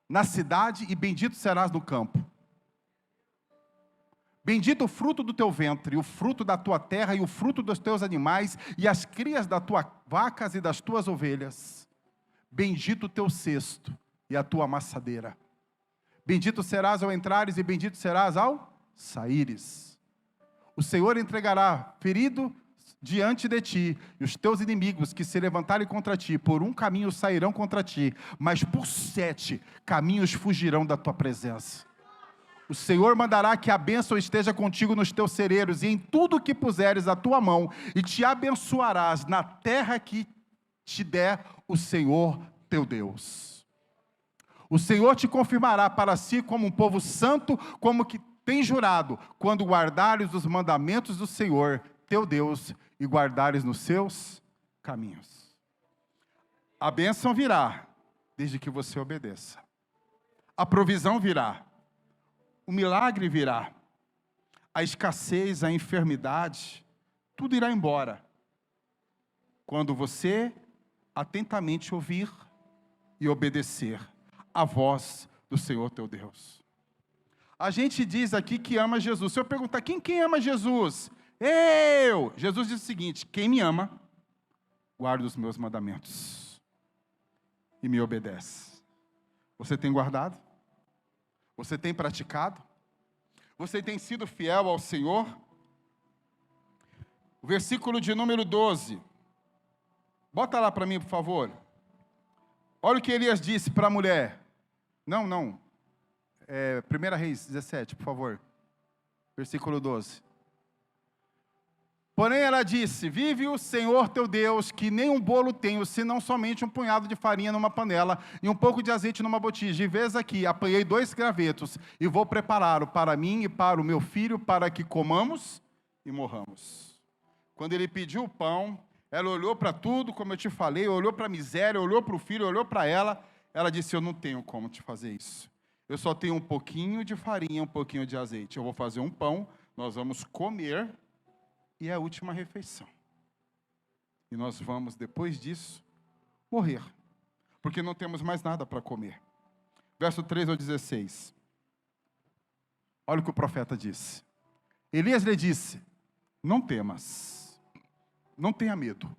na cidade e bendito serás no campo. Bendito o fruto do teu ventre, o fruto da tua terra e o fruto dos teus animais, e as crias das tuas vacas e das tuas ovelhas. Bendito o teu cesto e a tua amassadeira. Bendito serás ao entrares e bendito serás ao saíres. O Senhor entregará ferido diante de ti, e os teus inimigos que se levantarem contra ti, por um caminho sairão contra ti, mas por 7 caminhos fugirão da tua presença. O Senhor mandará que a bênção esteja contigo nos teus celeiros, e em tudo que puseres a tua mão, e te abençoarás na terra que te der o Senhor teu Deus. O Senhor te confirmará para si como um povo santo, como que tem jurado, quando guardares os mandamentos do Senhor teu Deus, e guardares nos seus caminhos. A bênção virá, desde que você obedeça. A provisão virá. O milagre virá. A escassez, a enfermidade, tudo irá embora. Quando você atentamente ouvir e obedecer a voz do Senhor teu Deus. A gente diz aqui que ama Jesus. Se eu perguntar, quem ama Jesus? Eu! Jesus diz o seguinte: quem me ama, guarda os meus mandamentos e me obedece. Você tem guardado? Você tem praticado? Você tem sido fiel ao Senhor? O versículo de número 12. Bota lá para mim, por favor. Olha o que Elias disse para a mulher. Não. 1 Reis 17, por favor. Versículo 12. Porém ela disse: vive o Senhor teu Deus, que nem um bolo tenho, senão somente um punhado de farinha numa panela e um pouco de azeite numa botija. E vês aqui, apanhei 2 gravetos e vou prepará-lo para mim e para o meu filho, para que comamos e morramos. Quando ele pediu o pão, ela olhou para tudo, como eu te falei, olhou para a miséria, olhou para o filho, olhou para ela. Ela disse: eu não tenho como te fazer isso. Eu só tenho um pouquinho de farinha, um pouquinho de azeite. Eu vou fazer um pão, nós vamos comer, e é a última refeição. E nós vamos, depois disso, morrer. Porque não temos mais nada para comer. Verso 3 ao 16. Olha o que o profeta disse. Elias lhe disse: não temas, não tenha medo.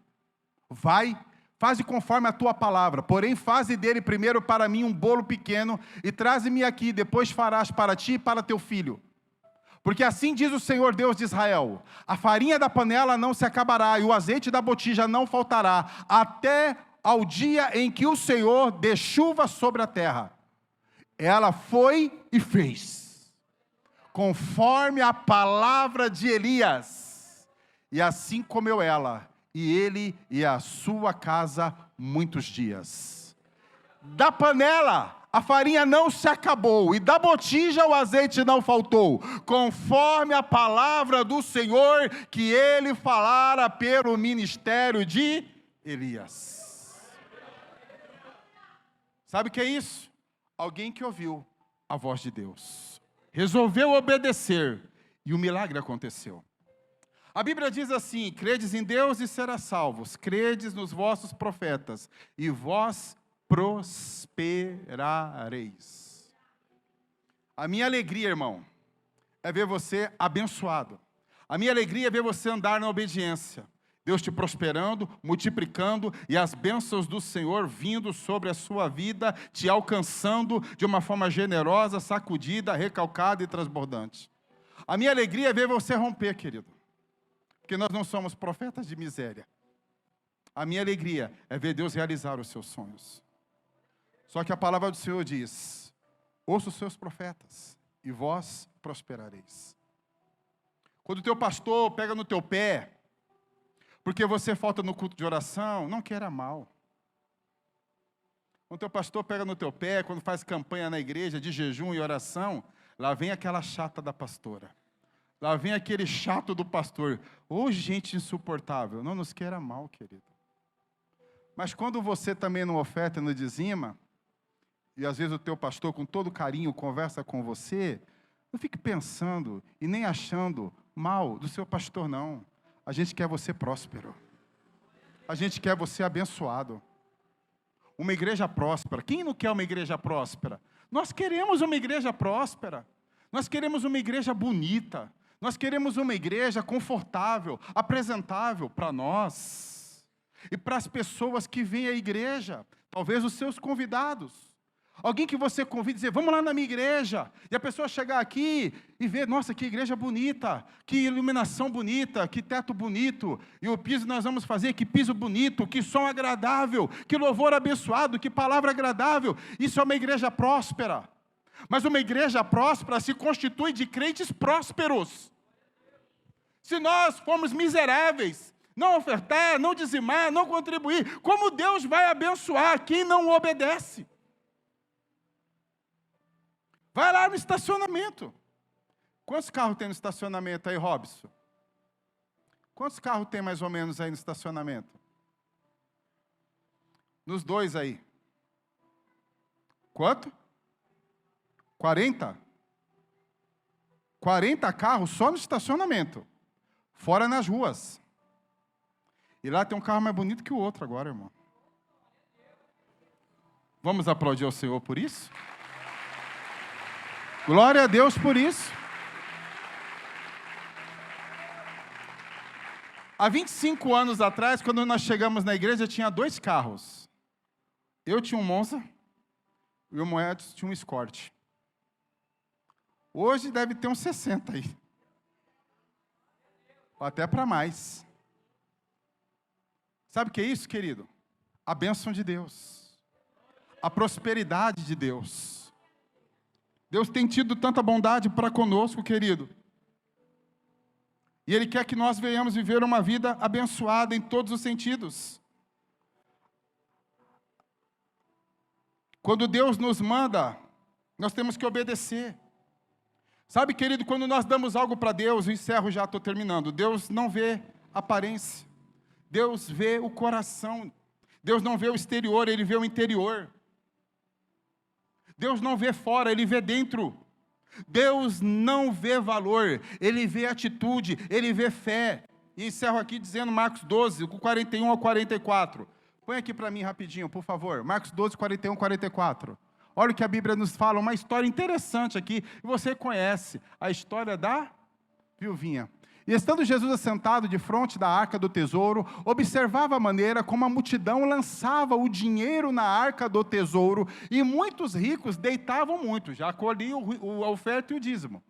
Vai, faze conforme a tua palavra, porém faze dele primeiro para mim um bolo pequeno, e traze-me aqui, depois farás para ti e para teu filho. Porque assim diz o Senhor Deus de Israel: a farinha da panela não se acabará, e o azeite da botija não faltará, até ao dia em que o Senhor dê chuva sobre a terra. Ela foi e fez, conforme a palavra de Elias, e assim comeu ela, e ele e a sua casa muitos dias. Da panela a farinha não se acabou, e da botija o azeite não faltou, conforme a palavra do Senhor que ele falara pelo ministério de Elias. Sabe o que é isso? Alguém que ouviu a voz de Deus, resolveu obedecer, e o milagre aconteceu. A Bíblia diz assim: credes em Deus e serás salvos, credes nos vossos profetas, e vós prosperareis. A minha alegria, irmão, é ver você abençoado. A minha alegria é ver você andar na obediência. Deus te prosperando, multiplicando, e as bênçãos do Senhor vindo sobre a sua vida, te alcançando de uma forma generosa, sacudida, recalcada e transbordante. A minha alegria é ver você romper, querido, porque nós não somos profetas de miséria. A minha alegria é ver Deus realizar os seus sonhos. Só que a palavra do Senhor diz: ouça os seus profetas, e vós prosperareis. Quando o teu pastor pega no teu pé, porque você falta no culto de oração, não queira mal. Quando o teu pastor pega no teu pé, quando faz campanha na igreja de jejum e oração, lá vem aquela chata da pastora. Lá vem aquele chato do pastor. Ô, gente insuportável. Não nos queira mal, querido. Mas quando você também não oferta e não dizima, e às vezes o teu pastor com todo carinho conversa com você, não fique pensando e nem achando mal do seu pastor, não. A gente quer você próspero. A gente quer você abençoado. Uma igreja próspera. Quem não quer uma igreja próspera? Nós queremos uma igreja próspera. Nós queremos uma igreja bonita. Nós queremos uma igreja confortável, apresentável para nós. E para as pessoas que vêm à igreja. Talvez os seus convidados. Alguém que você convida e dizer, vamos lá na minha igreja. E a pessoa chegar aqui e ver, nossa, que igreja bonita, que iluminação bonita, que teto bonito. E o piso nós vamos fazer, que piso bonito, que som agradável, que louvor abençoado, que palavra agradável. Isso é uma igreja próspera. Mas uma igreja próspera se constitui de crentes prósperos. Se nós formos miseráveis, não ofertar, não dizimar, não contribuir, como Deus vai abençoar quem não obedece? Vai lá no estacionamento. Quantos carros tem no estacionamento aí, Robson? Quantos carros tem mais ou menos aí no estacionamento? Nos dois aí. Quanto? 40? 40 carros só no estacionamento. Fora nas ruas. E lá tem um carro mais bonito que o outro agora, irmão. Vamos aplaudir ao Senhor por isso? Glória a Deus por isso. Há 25 anos atrás, quando nós chegamos na igreja, tinha 2 carros. Eu tinha um Monza e o Moedas tinha um Escort. Hoje deve ter uns 60 aí. Ou até para mais. Sabe o que é isso, querido? A bênção de Deus. A prosperidade de Deus. Deus tem tido tanta bondade para conosco, querido. E Ele quer que nós venhamos viver uma vida abençoada em todos os sentidos. Quando Deus nos manda, nós temos que obedecer. Sabe, querido, quando nós damos algo para Deus, eu encerro já, estou terminando. Deus não vê aparência. Deus vê o coração. Deus não vê o exterior, Ele vê o interior. Deus não vê fora, Ele vê dentro. Deus não vê valor, Ele vê atitude, Ele vê fé. E encerro aqui dizendo Marcos 12, 41 ao 44. Põe aqui para mim rapidinho, por favor. Marcos 12, 41 ao 44. Olha o que a Bíblia nos fala, uma história interessante aqui. E você conhece a história da viuvinha. E estando Jesus assentado de frente da arca do tesouro, observava a maneira como a multidão lançava o dinheiro na arca do tesouro, e muitos ricos deitavam muito, já colhiam a oferta e o dízimo.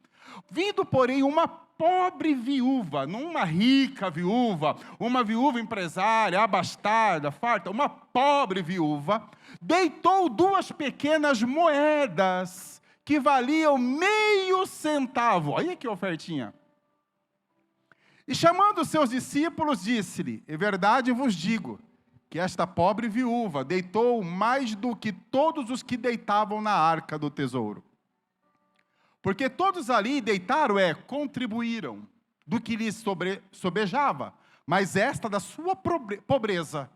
Vindo, porém, uma pobre viúva, não uma rica viúva, uma viúva empresária, abastada, farta, uma pobre viúva, deitou 2 pequenas moedas, que valiam meio centavo. Olha que ofertinha. E chamando os seus discípulos, disse-lhe, em verdade vos digo, que esta pobre viúva deitou mais do que todos os que deitavam na arca do tesouro. Porque todos ali deitaram, contribuíram do que lhes sobejava, mas esta da sua pobreza,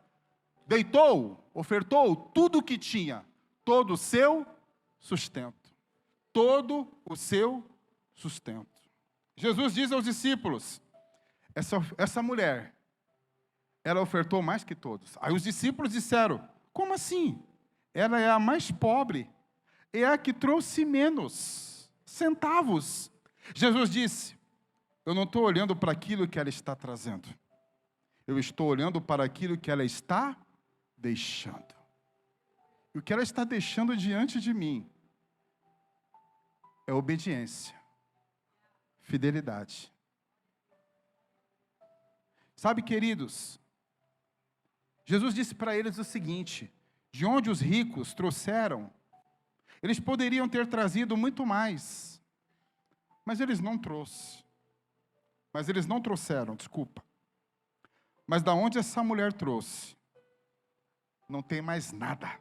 deitou, ofertou tudo o que tinha, todo o seu sustento. Todo o seu sustento. Jesus diz aos discípulos, essa mulher, ela ofertou mais que todos. Aí os discípulos disseram, como assim? Ela é a mais pobre, é a que trouxe menos centavos. Jesus disse, eu não estou olhando para aquilo que ela está trazendo. Eu estou olhando para aquilo que ela está deixando. E o que ela está deixando diante de mim é obediência, fidelidade. Sabe, queridos, Jesus disse para eles o seguinte, de onde os ricos trouxeram, eles poderiam ter trazido muito mais, mas eles não trouxeram, desculpa. Mas da onde essa mulher trouxe, não tem mais nada.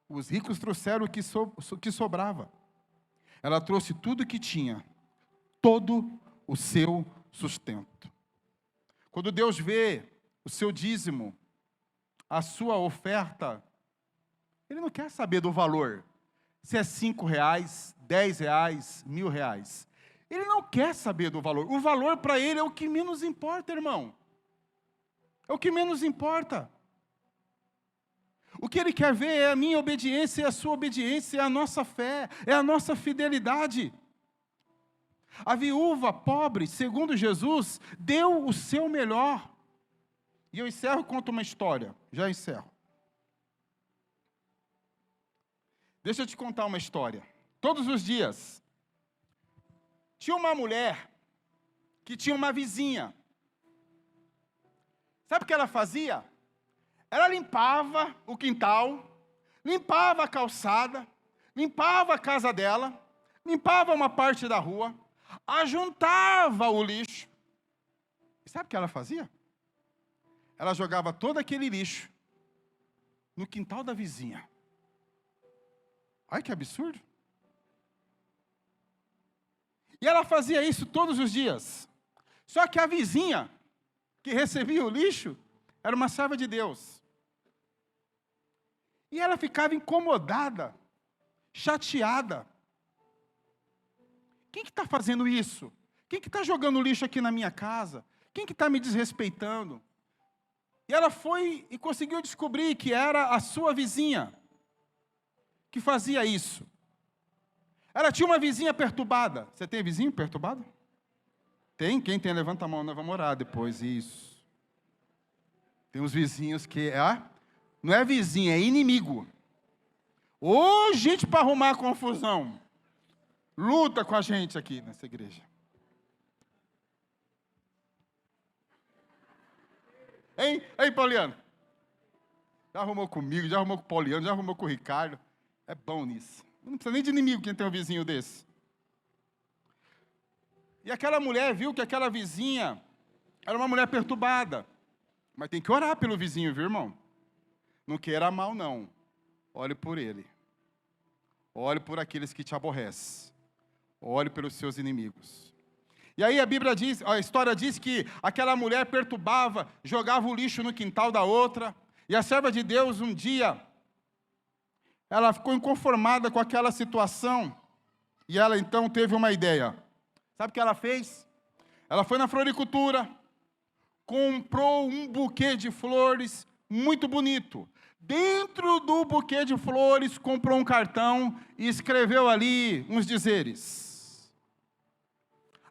Os ricos trouxeram o que sobrava. Ela trouxe tudo o que tinha, todo o seu sustento. Quando Deus vê o seu dízimo, a sua oferta, Ele não quer saber do valor. Se é R$5, R$10, R$1.000. Ele não quer saber do valor. O valor para Ele é o que menos importa, irmão. É o que menos importa. O que Ele quer ver é a minha obediência, é a sua obediência, é a nossa fé, é a nossa fidelidade. A viúva pobre, segundo Jesus, deu o seu melhor. E eu encerro, conto uma história. Já encerro. Deixa eu te contar uma história. Todos os dias, tinha uma mulher que tinha uma vizinha. Sabe o que ela fazia? Ela limpava o quintal, limpava a calçada, limpava a casa dela, limpava uma parte da rua, ajuntava o lixo. E sabe o que ela fazia? Ela jogava todo aquele lixo no quintal da vizinha. Olha que absurdo. E ela fazia isso todos os dias. Só que a vizinha que recebia o lixo era uma serva de Deus. E ela ficava incomodada, chateada. Quem que está fazendo isso? Quem que está jogando lixo aqui na minha casa? Quem que está me desrespeitando? E ela foi e conseguiu descobrir que era a sua vizinha que fazia isso. Ela tinha uma vizinha perturbada. Você tem vizinho perturbado? Tem? Quem tem? Levanta a mão, nós vamos orar depois. Isso. Tem uns vizinhos que... não é vizinho, é inimigo. Ô, gente para arrumar confusão. Luta com a gente aqui nessa igreja. Hein, Pauliano? Já arrumou comigo, já arrumou com o Pauliano, já arrumou com o Ricardo. É bom nisso. Não precisa nem de inimigo quem tem um vizinho desse. E aquela mulher viu que aquela vizinha era uma mulher perturbada. Mas tem que orar pelo vizinho, viu, irmão? Não queira mal, não. Olhe por ele. Olhe por aqueles que te aborrecem. Olhe pelos seus inimigos. E aí a Bíblia diz, a história diz que aquela mulher perturbava, jogava o lixo no quintal da outra. E a serva de Deus, um dia, ela ficou inconformada com aquela situação. E ela então teve uma ideia. Sabe o que ela fez? Ela foi na floricultura, comprou um buquê de flores muito bonito. Dentro do buquê de flores, comprou um cartão e escreveu ali uns dizeres.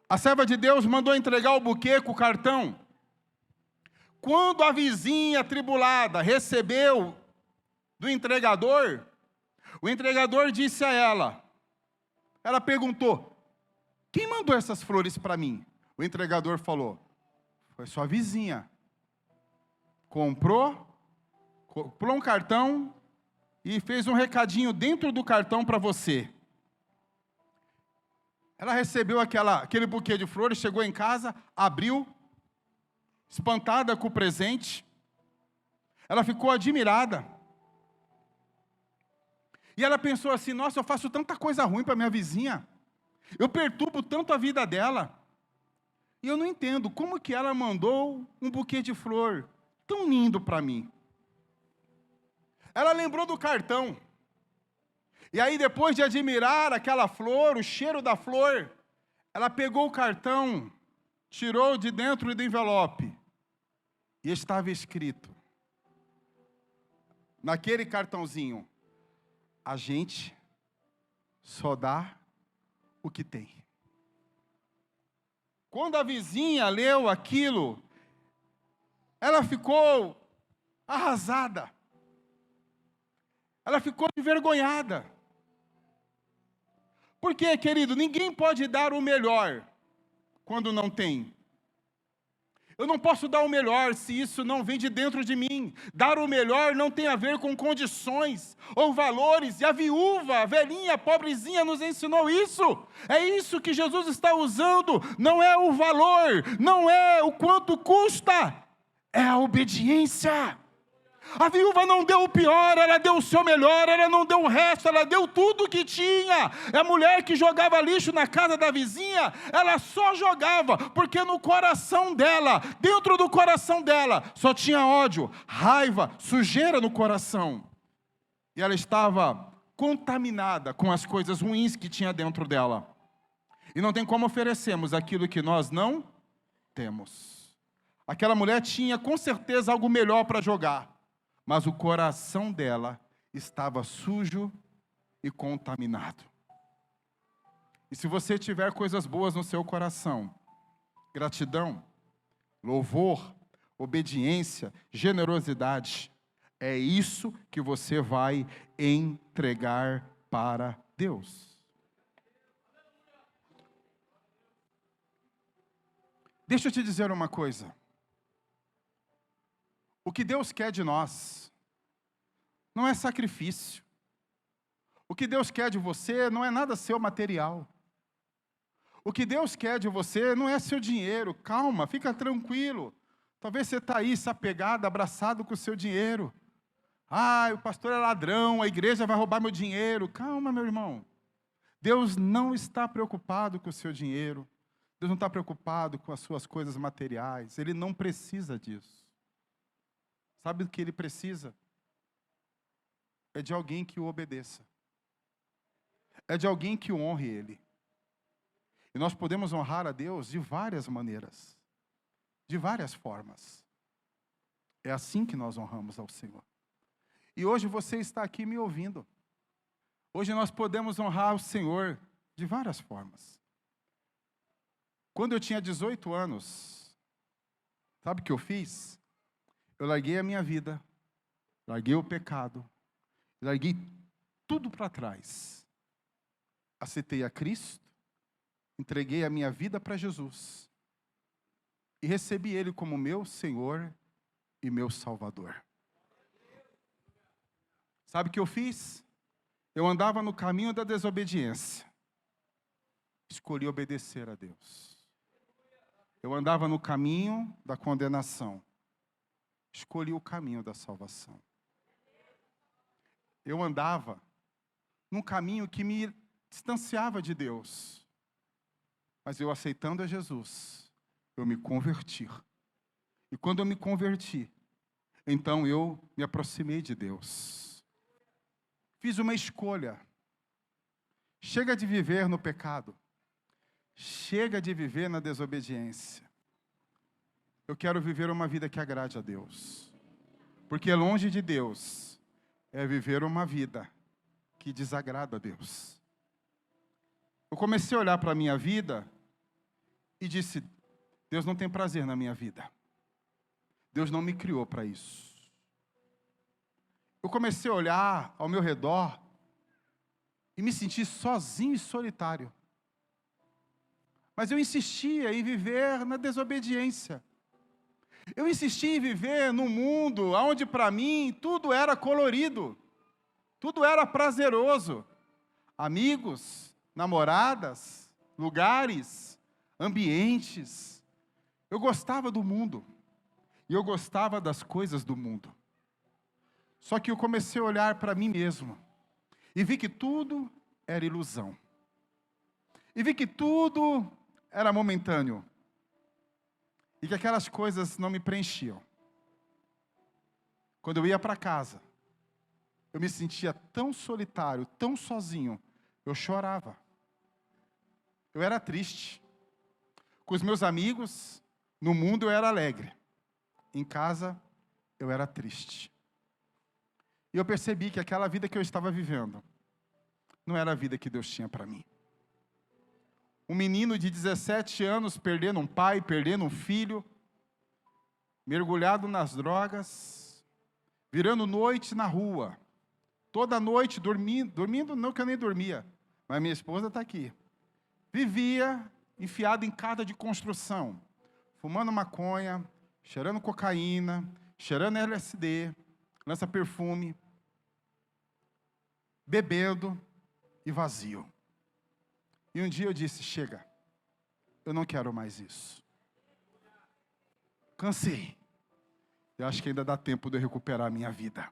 A serva de Deus mandou entregar o buquê com o cartão. Quando a vizinha atribulada recebeu do entregador, o entregador disse a ela perguntou, quem mandou essas flores para mim? O entregador falou, foi sua vizinha. Comprou um cartão e fez um recadinho dentro do cartão para você. Ela recebeu aquele buquê de flores, chegou em casa, abriu, espantada com o presente. Ela ficou admirada. E ela pensou assim, nossa, eu faço tanta coisa ruim para minha vizinha. Eu perturbo tanto a vida dela. E eu não entendo como que ela mandou um buquê de flor tão lindo para mim. Ela lembrou do cartão. E aí, depois de admirar aquela flor, o cheiro da flor, ela pegou o cartão, tirou de dentro do envelope. E estava escrito, naquele cartãozinho, a gente só dá o que tem. Quando a vizinha leu aquilo, ela ficou arrasada. Ela ficou envergonhada. Por quê, querido? Ninguém pode dar o melhor quando não tem. Eu não posso dar o melhor se isso não vem de dentro de mim. Dar o melhor não tem a ver com condições ou valores. E a viúva, a velhinha, a pobrezinha nos ensinou isso. É isso que Jesus está usando. Não é o valor, não é o quanto custa. É a obediência. A viúva não deu o pior, ela deu o seu melhor, ela não deu o resto, ela deu tudo o que tinha. A mulher que jogava lixo na casa da vizinha, ela só jogava, porque no coração dela, dentro do coração dela, só tinha ódio, raiva, sujeira no coração. E ela estava contaminada com as coisas ruins que tinha dentro dela. E não tem como oferecermos aquilo que nós não temos. Aquela mulher tinha com certeza algo melhor para jogar. Mas o coração dela estava sujo e contaminado. E se você tiver coisas boas no seu coração, gratidão, louvor, obediência, generosidade, é isso que você vai entregar para Deus. Deixa eu te dizer uma coisa. O que Deus quer de nós não é sacrifício. O que Deus quer de você não é nada seu material. O que Deus quer de você não é seu dinheiro. Calma, fica tranquilo. Talvez você está aí, se apegado, abraçado com o seu dinheiro. O pastor é ladrão, a igreja vai roubar meu dinheiro. Calma, meu irmão. Deus não está preocupado com o seu dinheiro. Deus não está preocupado com as suas coisas materiais. Ele não precisa disso. Sabe o que ele precisa? É de alguém que o obedeça. É de alguém que o honre ele. E nós podemos honrar a Deus de várias maneiras. De várias formas. É assim que nós honramos ao Senhor. E hoje você está aqui me ouvindo. Hoje nós podemos honrar o Senhor de várias formas. Quando eu tinha 18 anos, sabe o que eu fiz? Eu larguei a minha vida, larguei o pecado, larguei tudo para trás. Aceitei a Cristo, entreguei a minha vida para Jesus e recebi Ele como meu Senhor e meu Salvador. Sabe o que eu fiz? Eu andava no caminho da desobediência. Escolhi obedecer a Deus. Eu andava no caminho da condenação. Escolhi o caminho da salvação. Eu andava num caminho que me distanciava de Deus. Mas eu aceitando a Jesus, eu me converti. E quando eu me converti, então eu me aproximei de Deus. Fiz uma escolha. Chega de viver no pecado. Chega de viver na desobediência. Eu quero viver uma vida que agrade a Deus. Porque longe de Deus é viver uma vida que desagrada a Deus. Eu comecei a olhar para a minha vida e disse, Deus não tem prazer na minha vida. Deus não me criou para isso. Eu comecei a olhar ao meu redor e me senti sozinho e solitário. Mas eu insistia em viver na desobediência. Eu insistia em viver num mundo onde para mim tudo era colorido. Tudo era prazeroso. Amigos, namoradas, lugares, ambientes. Eu gostava do mundo. E eu gostava das coisas do mundo. Só que eu comecei a olhar para mim mesmo. E vi que tudo era ilusão. E vi que tudo era momentâneo. E que aquelas coisas não me preenchiam. Quando eu ia para casa, eu me sentia tão solitário, tão sozinho. Eu chorava. Eu era triste. Com os meus amigos, no mundo eu era alegre. Em casa, eu era triste. E eu percebi que aquela vida que eu estava vivendo não era a vida que Deus tinha para mim. Um menino de 17 anos perdendo um pai, perdendo um filho, mergulhado nas drogas, virando noite na rua, toda noite dormindo não que eu nem dormia, mas minha esposa está aqui. Vivia enfiado em casa de construção, fumando maconha, cheirando cocaína, cheirando LSD, lança-perfume, bebendo e vazio. E um dia eu disse, chega, eu não quero mais isso. Cansei. Eu acho que ainda dá tempo de eu recuperar a minha vida.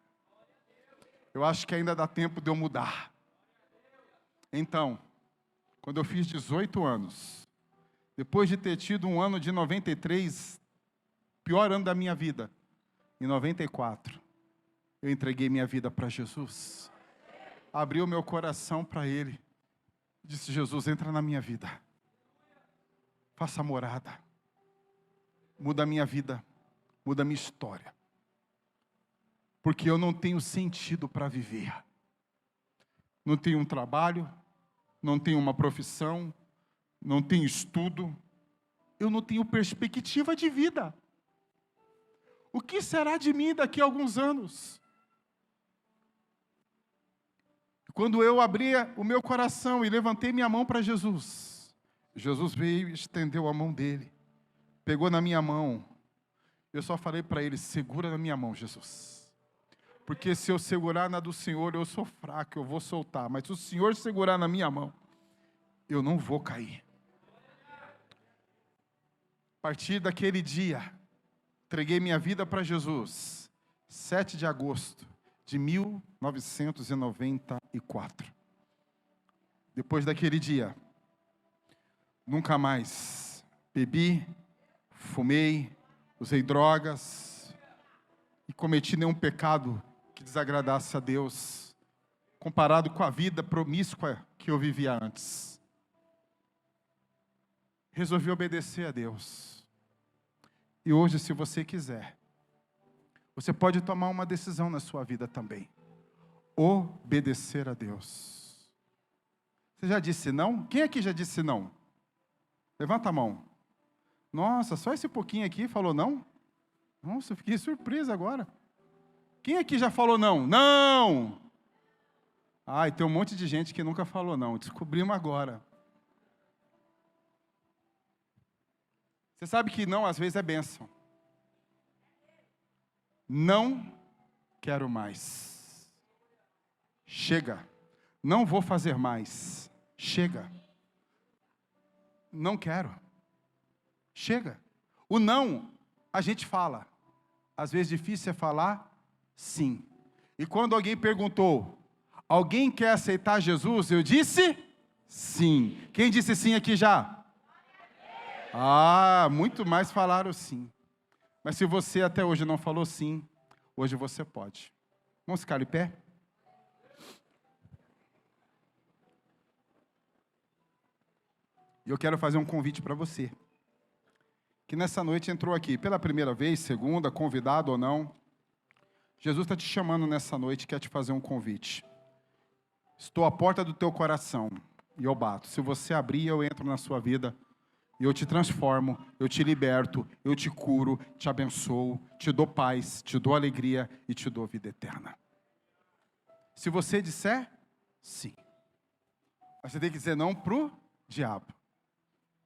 Eu acho que ainda dá tempo de eu mudar. Então, quando eu fiz 18 anos, depois de ter tido um ano de 93, pior ano da minha vida, em 94, eu entreguei minha vida para Jesus. Abri o meu coração para Ele. Disse, Jesus, entra na minha vida. Faça morada. Muda a minha vida. Muda a minha história. Porque eu não tenho sentido para viver. Não tenho um trabalho. Não tenho uma profissão. Não tenho estudo. Eu não tenho perspectiva de vida. O que será de mim daqui a alguns anos? Quando eu abri o meu coração e levantei minha mão para Jesus, Jesus veio e estendeu a mão dele, pegou na minha mão. Eu só falei para ele: segura na minha mão, Jesus. Porque se eu segurar na do Senhor, eu sou fraco, eu vou soltar. Mas se o Senhor segurar na minha mão, eu não vou cair. A partir daquele dia, entreguei minha vida para Jesus. 7 de agosto de 1994. Depois daquele dia, nunca mais bebi, fumei, usei drogas e cometi nenhum pecado que desagradasse a Deus, comparado com a vida promíscua que eu vivia antes. Resolvi obedecer a Deus. E hoje, se você quiser, você pode tomar uma decisão na sua vida também. Obedecer a Deus. Você já disse não? Quem aqui já disse não? Levanta a mão. Nossa, só esse pouquinho aqui falou não? Nossa, eu fiquei surpreso agora. Quem aqui já falou não? Não! Ai, tem um monte de gente que nunca falou não. Descobrimos agora. Você sabe que não, às vezes, é bênção. Não quero mais. Chega. Não vou fazer mais. Chega. Não quero. Chega. O não, a gente fala. Às vezes difícil é falar sim. E quando alguém perguntou, alguém quer aceitar Jesus? Eu disse sim. Quem disse sim aqui já? Ah, muito mais falaram sim. Mas se você até hoje não falou sim, hoje você pode. Vamos ficar de pé? E eu quero fazer um convite para você, que nessa noite entrou aqui pela primeira vez, segunda, convidado ou não. Jesus está te chamando nessa noite, quer te fazer um convite. Estou à porta do teu coração e eu bato. Se você abrir, eu entro na sua vida. E eu te transformo, eu te liberto, eu te curo, te abençoo, te dou paz, te dou alegria e te dou vida eterna. Se você disser sim, você tem que dizer não para o diabo.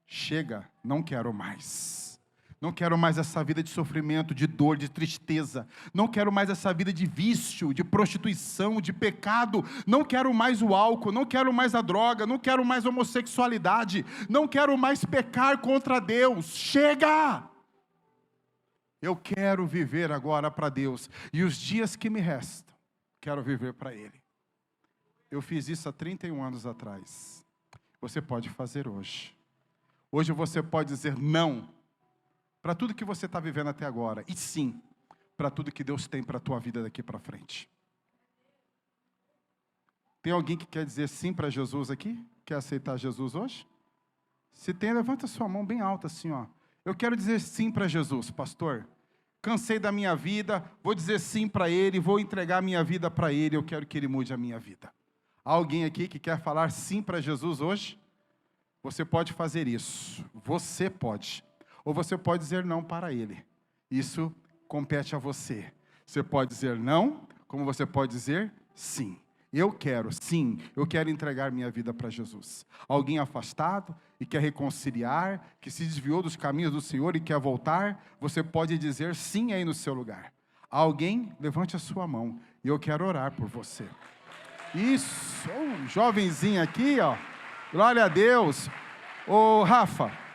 Chega, não quero mais. Não quero mais essa vida de sofrimento, de dor, de tristeza. Não quero mais essa vida de vício, de prostituição, de pecado. Não quero mais o álcool, não quero mais a droga, não quero mais a homossexualidade. Não quero mais pecar contra Deus. Chega! Eu quero viver agora para Deus. E os dias que me restam, quero viver para Ele. Eu fiz isso há 31 anos atrás. Você pode fazer hoje. Hoje você pode dizer não para tudo que você está vivendo até agora. E sim, para tudo que Deus tem para a tua vida daqui para frente. Tem alguém que quer dizer sim para Jesus aqui? Quer aceitar Jesus hoje? Se tem, levanta sua mão bem alta assim, ó. Eu quero dizer sim para Jesus, pastor. Cansei da minha vida, vou dizer sim para Ele, vou entregar minha vida para Ele, eu quero que Ele mude a minha vida. Há alguém aqui que quer falar sim para Jesus hoje? Você pode fazer isso. Você pode. Ou você pode dizer não para Ele. Isso compete a você. Você pode dizer não, como você pode dizer sim. Eu quero, sim, eu quero entregar minha vida para Jesus. Alguém afastado e quer reconciliar, que se desviou dos caminhos do Senhor e quer voltar, você pode dizer sim aí no seu lugar. Alguém, levante a sua mão e eu quero orar por você. Isso, um jovenzinho aqui, ó. Glória a Deus. Ô, Rafa.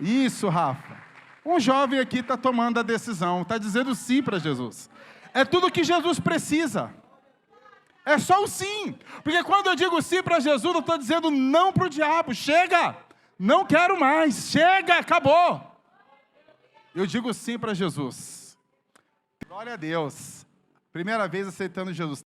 Isso, Rafa. Um jovem aqui está tomando a decisão, está dizendo sim para Jesus. É tudo que Jesus precisa. É só o sim. Porque quando eu digo sim para Jesus, eu estou dizendo não para o diabo. Chega, não quero mais. Chega, acabou. Eu digo sim para Jesus. Glória a Deus. Primeira vez aceitando Jesus.